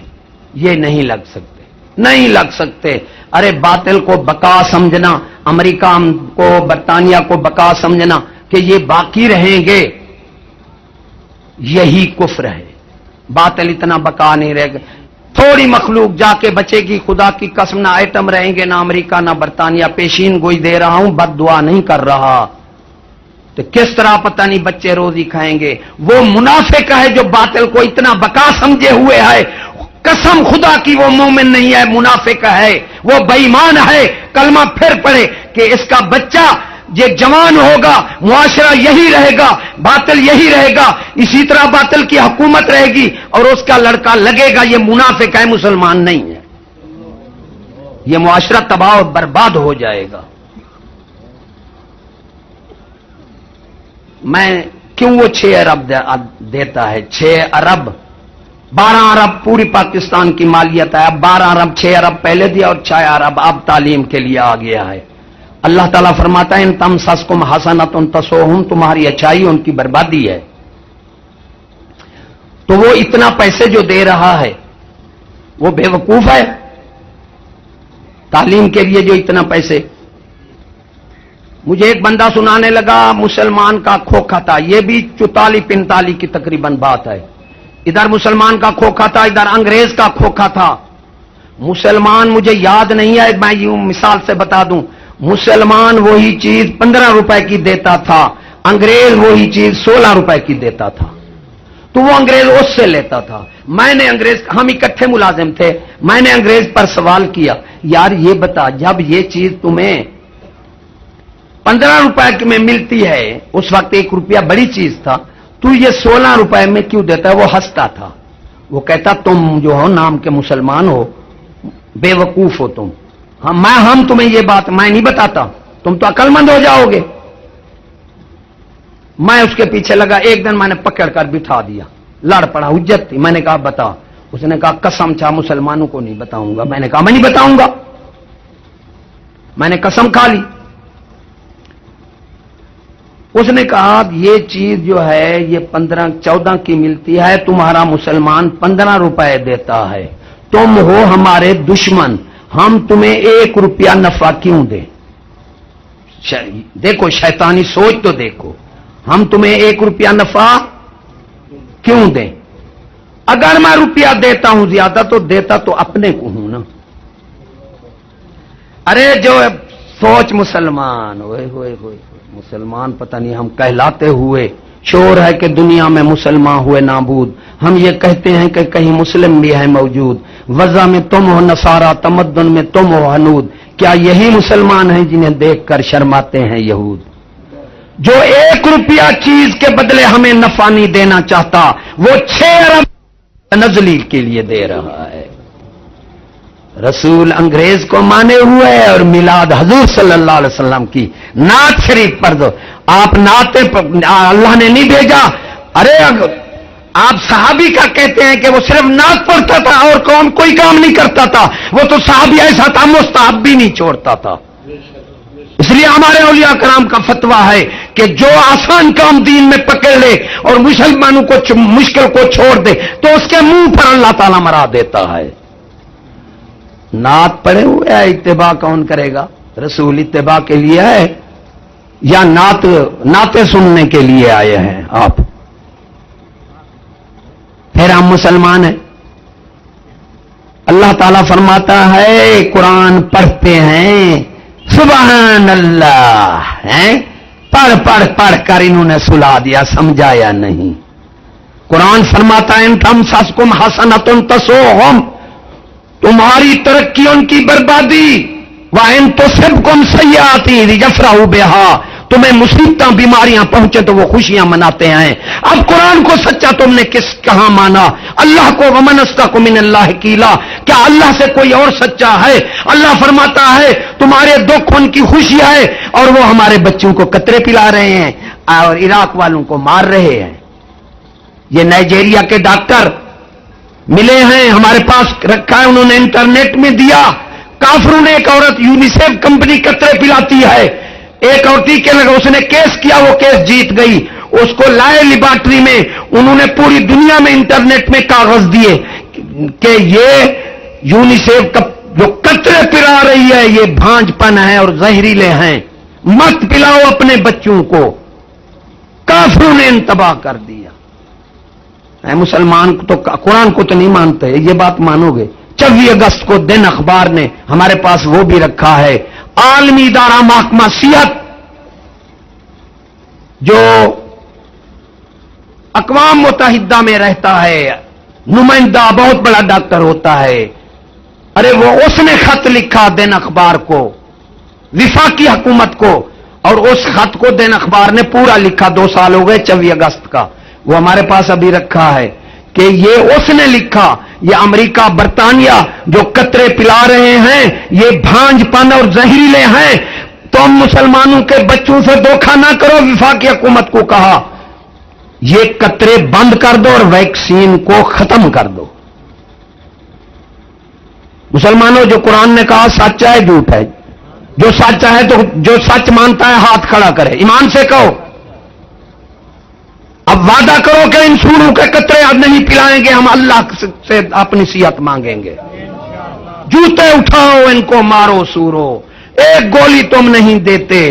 Speaker 1: یہ نہیں لگ سکتے, نہیں لگ سکتے. ارے باطل کو بقا سمجھنا, امریکہ کو برطانیہ کو بقا سمجھنا کہ یہ باقی رہیں گے, یہی کفر ہے. باطل اتنا بقا نہیں رہے گا. تھوڑی مخلوق جا کے بچے گی, خدا کی قسم نہ ایٹم رہیں گے, نہ امریکہ نہ برطانیہ. پیشین گوئی دے رہا ہوں, بد دعا نہیں کر رہا. تو کس طرح پتہ نہیں بچے روزی کھائیں گے. وہ منافق ہے جو باطل کو اتنا بقا سمجھے ہوئے ہے. قسم خدا کی وہ مومن نہیں ہے, منافق ہے, وہ بے ایمان ہے. کلمہ پھر پڑھے کہ اس کا بچہ یہ جوان ہوگا, معاشرہ یہی رہے گا, باطل یہی رہے گا, اسی طرح باطل کی حکومت رہے گی, اور اس کا لڑکا لگے گا یہ منافق ہے, مسلمان نہیں ہے. یہ معاشرہ تباہ و برباد ہو جائے گا. میں کیوں وہ 6 ارب دیتا ہے؟ 6 ارب 12 ارب پوری پاکستان کی مالیت ہے. اب 12 ارب 6 ارب پہلے دیا اور 6 ارب اب تعلیم کے لیے آ گیا ہے. اللہ تعالیٰ فرماتا ہے ان تمسسکم حسنۃ تسؤہم, تمہاری اچھائی ان کی بربادی ہے. تو وہ اتنا پیسے جو دے رہا ہے وہ بے وقوف ہے تعلیم کے لیے جو اتنا پیسے. مجھے ایک بندہ سنانے لگا مسلمان کا کھوکھا تھا, یہ بھی 44-45 کی تقریباً بات ہے. ادھر مسلمان کا کھوکھا تھا, ادھر انگریز کا کھوکھا تھا. مسلمان مجھے یاد نہیں ہے, میں یوں مثال سے بتا دوں, مسلمان وہی چیز 15 روپے کی دیتا تھا, انگریز وہی چیز 16 روپے کی دیتا تھا. تو وہ انگریز اس سے لیتا تھا. میں نے انگریز, ہم اکٹھے ملازم تھے, میں نے انگریز پر سوال کیا یار یہ بتا جب یہ چیز تمہیں 15 روپے میں ملتی ہے, اس وقت 1 روپیہ بڑی چیز تھا, تو یہ 16 روپے میں کیوں دیتا ہے؟ وہ ہنستا تھا. وہ کہتا تم جو ہو نام کے مسلمان ہو بے وقوف ہو تم، ہم تمہیں یہ بات میں نہیں بتاتا، تم تو عقل مند ہو جاؤ گے۔ میں اس کے پیچھے لگا، ایک دن میں نے پکڑ کر بٹھا دیا، لڑ پڑا، حجت تھی، میں نے کہا بتا، اس نے کہا قسم چاہ مسلمانوں کو نہیں بتاؤں گا، میں نے کہا میں نہیں بتاؤں گا، میں نے قسم کھا لی۔ اس نے کہا یہ چیز جو ہے یہ 15-14 کی ملتی ہے، تمہارا مسلمان 15 روپے دیتا ہے، تم ہو ہمارے دشمن، ہم تمہیں 1 روپیہ نفع کیوں دیں؟ دیکھو شیطانی سوچ تو دیکھو، ہم تمہیں 1 روپیہ نفع کیوں دیں؟ اگر میں روپیہ دیتا ہوں زیادہ تو دیتا تو اپنے کو ہوں نا۔ ارے جو سوچ مسلمان ہوئے ہوئے ہوئے مسلمان پتہ نہیں ہم کہلاتے ہوئے، شور ہے کہ دنیا میں مسلمان ہوئے نابود، ہم یہ کہتے ہیں کہ کہیں مسلم بھی ہے موجود، وضع میں تم ہو نصارہ، تمدن میں تم ہو ہنود، کیا یہی مسلمان ہیں جنہیں دیکھ کر شرماتے ہیں یہود؟ جو 1 روپیہ چیز کے بدلے ہمیں نفع نہیں دینا چاہتا، وہ 6 ارب نزلی کے لیے دے رہا ہے۔ رسول انگریز کو مانے ہوئے اور میلاد حضور صلی اللہ علیہ وسلم کی نعت شریف پڑھ دو، آپ نعت اللہ نے نہیں بھیجا۔ ارے آپ صحابی کا کہتے ہیں کہ وہ صرف نعت پڑھتا تھا اور کوئی کام نہیں کرتا تھا، وہ تو صحابی ایسا تھا مستحب بھی نہیں چھوڑتا تھا۔ اس لیے ہمارے اولیاء کرام کا فتویٰ ہے کہ جو آسان کام دین میں پکڑ لے اور مسلمانوں کو مشکل کو چھوڑ دے تو اس کے منہ پر اللہ تعالیٰ مرا دیتا ہے۔ نعت پڑھے ہوئے ہے، اتباع کون کرے گا؟ رسول اتباع کے لیے ہے یا نعتیں سننے کے لیے آئے ہیں آپ؟ پھر ہم مسلمان ہیں۔ اللہ تعالیٰ فرماتا ہے قرآن پڑھتے ہیں، سبحان اللہ، پڑھ کر انہوں نے سلا دیا، سمجھایا نہیں۔ قرآن فرماتا ہے ان تمسسکم حسنۃ تسؤہم، تمہاری ترقی ان کی بربادی، وَإِن تُصِبْكُمْ سَيِّئَاتٌ يَفْرَحُوا بِهَا، تمہیں مصیبتیں بیماریاں پہنچے تو وہ خوشیاں مناتے ہیں۔ اب قرآن کو سچا تم نے کہاں مانا؟ اللہ کو وَمَنْ أَصْدَقُ مِنَ اللَّهِ قِيلًا، کیا اللہ سے کوئی اور سچا ہے؟ اللہ فرماتا ہے تمہارے دکھ ان کی خوشی ہے، اور وہ ہمارے بچوں کو قطرے پلا رہے ہیں اور عراق والوں کو مار رہے ہیں۔ یہ نائجیریا کے ڈاکٹر ملے ہیں، ہمارے پاس رکھا ہے، انہوں نے انٹرنیٹ میں دیا، کافروں نے ایک عورت یونیسیف کمپنی قطرے پلاتی ہے، ایک عورتی کے لگا اس نے کیس کیا، وہ کیس جیت گئی، اس کو لائے لیبارٹری میں، انہوں نے پوری دنیا میں انٹرنیٹ میں کاغذ دیے کہ یہ یونیسیف جو قطرے پلا رہی ہے یہ بھانج پن ہے اور زہریلے ہیں، مت پلاؤ اپنے بچوں کو۔ کافروں نے انتباہ کر دیا۔ اے مسلمان تو قرآن کو تو نہیں مانتے، یہ بات مانو گے؟ 24 اگست کو دن اخبار نے ہمارے پاس وہ بھی رکھا ہے، عالمی ادارہ محکمہ صحت جو اقوام متحدہ میں رہتا ہے، نمائندہ بہت بڑا ڈاکٹر ہوتا ہے، ارے وہ اس نے خط لکھا دن اخبار کو، وفاقی حکومت کو، اور اس خط کو دن اخبار نے پورا لکھا، 2 سال ہو گئے 24 اگست کا، وہ ہمارے پاس ابھی رکھا ہے کہ یہ اس نے لکھا، یہ امریکہ برطانیہ جو قطرے پلا رہے ہیں یہ بھانج پن اور زہریلے ہیں، تم مسلمانوں کے بچوں سے دھوکہ نہ کرو۔ وفاقی حکومت کو کہا یہ قطرے بند کر دو اور ویکسین کو ختم کر دو۔ مسلمانوں جو قرآن نے کہا سچ ہے جھوٹ ہے؟ جو سچ ہے تو جو سچ مانتا ہے ہاتھ کھڑا کرے، ایمان سے کہو۔ اب وعدہ کرو کہ ان سوروں کے قطرے اب نہیں پلائیں گے، ہم اللہ سے اپنی صحت مانگیں گے۔ جوتے اٹھاؤ ان کو مارو سورو، ایک گولی تم نہیں دیتے،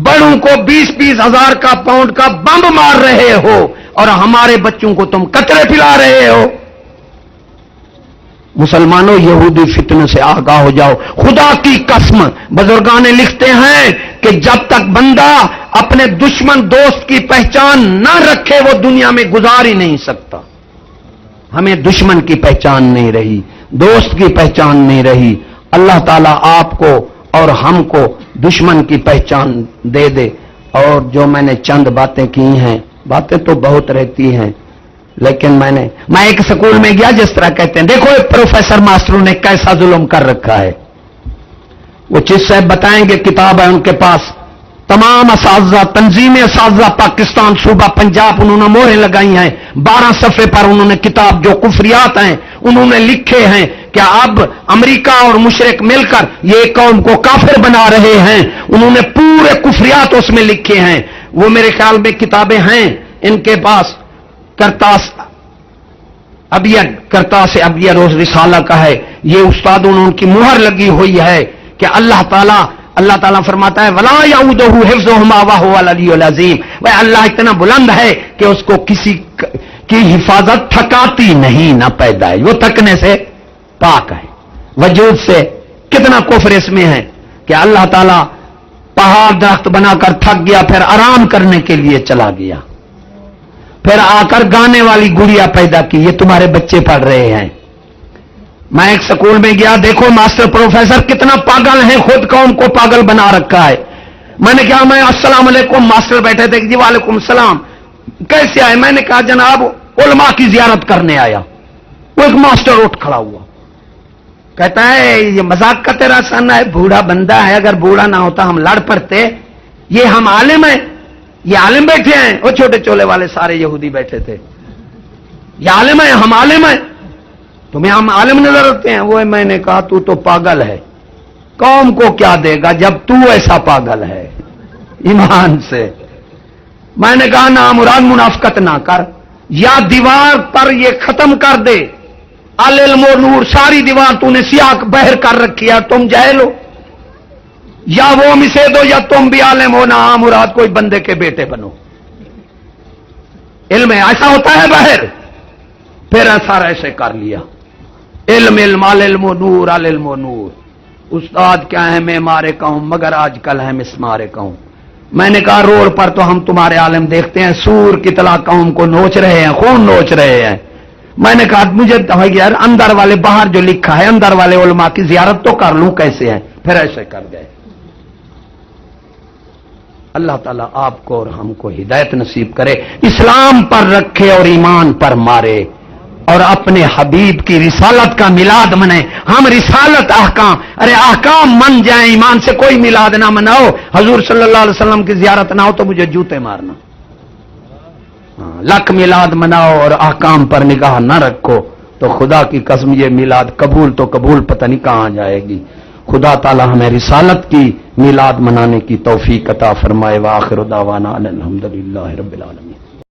Speaker 1: بڑوں کو 20-20 ہزار کا پاؤنڈ کا بم مار رہے ہو اور ہمارے بچوں کو تم قطرے پلا رہے ہو۔ مسلمانوں یہودی فتنہ سے آگاہ ہو جاؤ، خدا کی قسم بزرگان لکھتے ہیں کہ جب تک بندہ اپنے دشمن دوست کی پہچان نہ رکھے وہ دنیا میں گزار ہی نہیں سکتا۔ ہمیں دشمن کی پہچان نہیں رہی، دوست کی پہچان نہیں رہی، اللہ تعالیٰ آپ کو اور ہم کو دشمن کی پہچان دے دے۔ اور جو میں نے چند باتیں کی ہیں، باتیں تو بہت رہتی ہیں لیکن میں ایک سکول میں گیا، جس طرح کہتے ہیں، دیکھو ایک پروفیسر ماسٹروں نے کیسا ظلم کر رکھا ہے. وہ چیز صاحب بتائیں گے، کتاب ہے ان کے پاس، تمام اساتذہ، تنظیم اساتذہ پاکستان صوبہ پنجاب، انہوں نے مہریں لگائی ہیں. 12 صفحے پر انہوں نے کتاب، جو کفریات ہیں انہوں نے لکھے ہیں کہ اب امریکہ اور مشرک مل کر یہ قوم کو کافر بنا رہے ہیں. انہوں نے پورے کفریات اس میں لکھے ہیں. وہ میرے خیال میں کتابیں ہیں ان کے پاس، کرتاس ابیر روز رسالہ کا ہے. یہ استادوں نے ان کی مہر لگی ہوئی ہے کہ اللہ تعالیٰ فرماتا ہے وَلَا يَعُودُهُ حِفْظُهُمَا وَهُوَ الْعَلِيُّ الْعَظِيمُ. وہ اللہ اتنا بلند ہے کہ اس کو کسی کی حفاظت تھکاتی نہیں، نہ پیدا ہے، وہ تھکنے سے پاک ہے. وجود سے کتنا کفر اس میں ہے کہ اللہ تعالیٰ پہاڑ درخت بنا کر تھک گیا، پھر آرام کرنے کے لیے چلا گیا، پھر آ کر گانے والی گڑیا پیدا کی. یہ تمہارے بچے پڑھ رہے ہیں. میں ایک سکول میں گیا، دیکھو ماسٹر پروفیسر کتنا پاگل ہیں، خود قوم کو پاگل بنا رکھا ہے. میں نے کہا، میں السلام علیکم، ماسٹر بیٹھے تھے، جی وعلیکم السلام، کیسے آئے؟ میں نے کہا جناب علماء کی زیارت کرنے آیا. وہ ایک ماسٹر اٹھ کھڑا ہوا، کہتا ہے یہ مذاق کا تیرا سن ہے، بوڑھا بندہ ہے، اگر بوڑھا نہ ہوتا ہم لڑ پڑتے. یہ ہم عالم ہیں، یہ عالم بیٹھے ہیں. وہ چھوٹے چولے والے سارے یہودی بیٹھے تھے. یہ عالم ہیں، ہم عالم ہیں، تمہیں ہم عالم نظر آتے ہیں. وہ میں نے کہا تو پاگل ہے، قوم کو کیا دے گا جب تو ایسا پاگل ہے ایمان سے. میں نے کہا نا مراد منافقت نہ کر، یا دیوار پر یہ ختم کر دے العلم و نور، ساری دیوار تو نے سیاہ بہر کر رکھی ہے، تم جاہل ہو، یا وہ مسے دو یا تم بھی عالم ہو، نہ مراد کوئی بندے کے بیٹے بنو. علم ایسا ہوتا ہے بہر، پھر ایسا ایسے کر لیا. علم العلم و نور العلم و نور. استاد کیا ہے معمارے کا ہوں، مگر آج کل ہے مسمارے کا ہوں. میں نے کہا روڈ پر تو ہم تمہارے عالم دیکھتے ہیں، سور کی طرح قوم کو نوچ رہے ہیں، خون نوچ رہے ہیں. میں نے کہا مجھے یار اندر والے باہر جو لکھا ہے، اندر والے علماء کی زیارت تو کر لوں، کیسے ہیں؟ پھر ایسے کر گئے. اللہ تعالیٰ آپ کو اور ہم کو ہدایت نصیب کرے، اسلام پر رکھے اور ایمان پر مارے، اور اپنے حبیب کی رسالت کا میلاد منائیں. ہم رسالت احکام، ارے احکام من جائیں، ایمان سے کوئی میلاد نہ مناؤ. حضور صلی اللہ علیہ وسلم کی زیارت نہ ہو تو مجھے جوتے مارنا. لکھ میلاد مناؤ اور احکام پر نگاہ نہ رکھو تو خدا کی قسم یہ میلاد قبول تو قبول پتہ نہیں کہاں جائے گی. خدا تعالی ہمیں رسالت کی میلاد منانے کی توفیق عطا فرمائے. وآخر دعوانا الحمدللہ رب العالمین.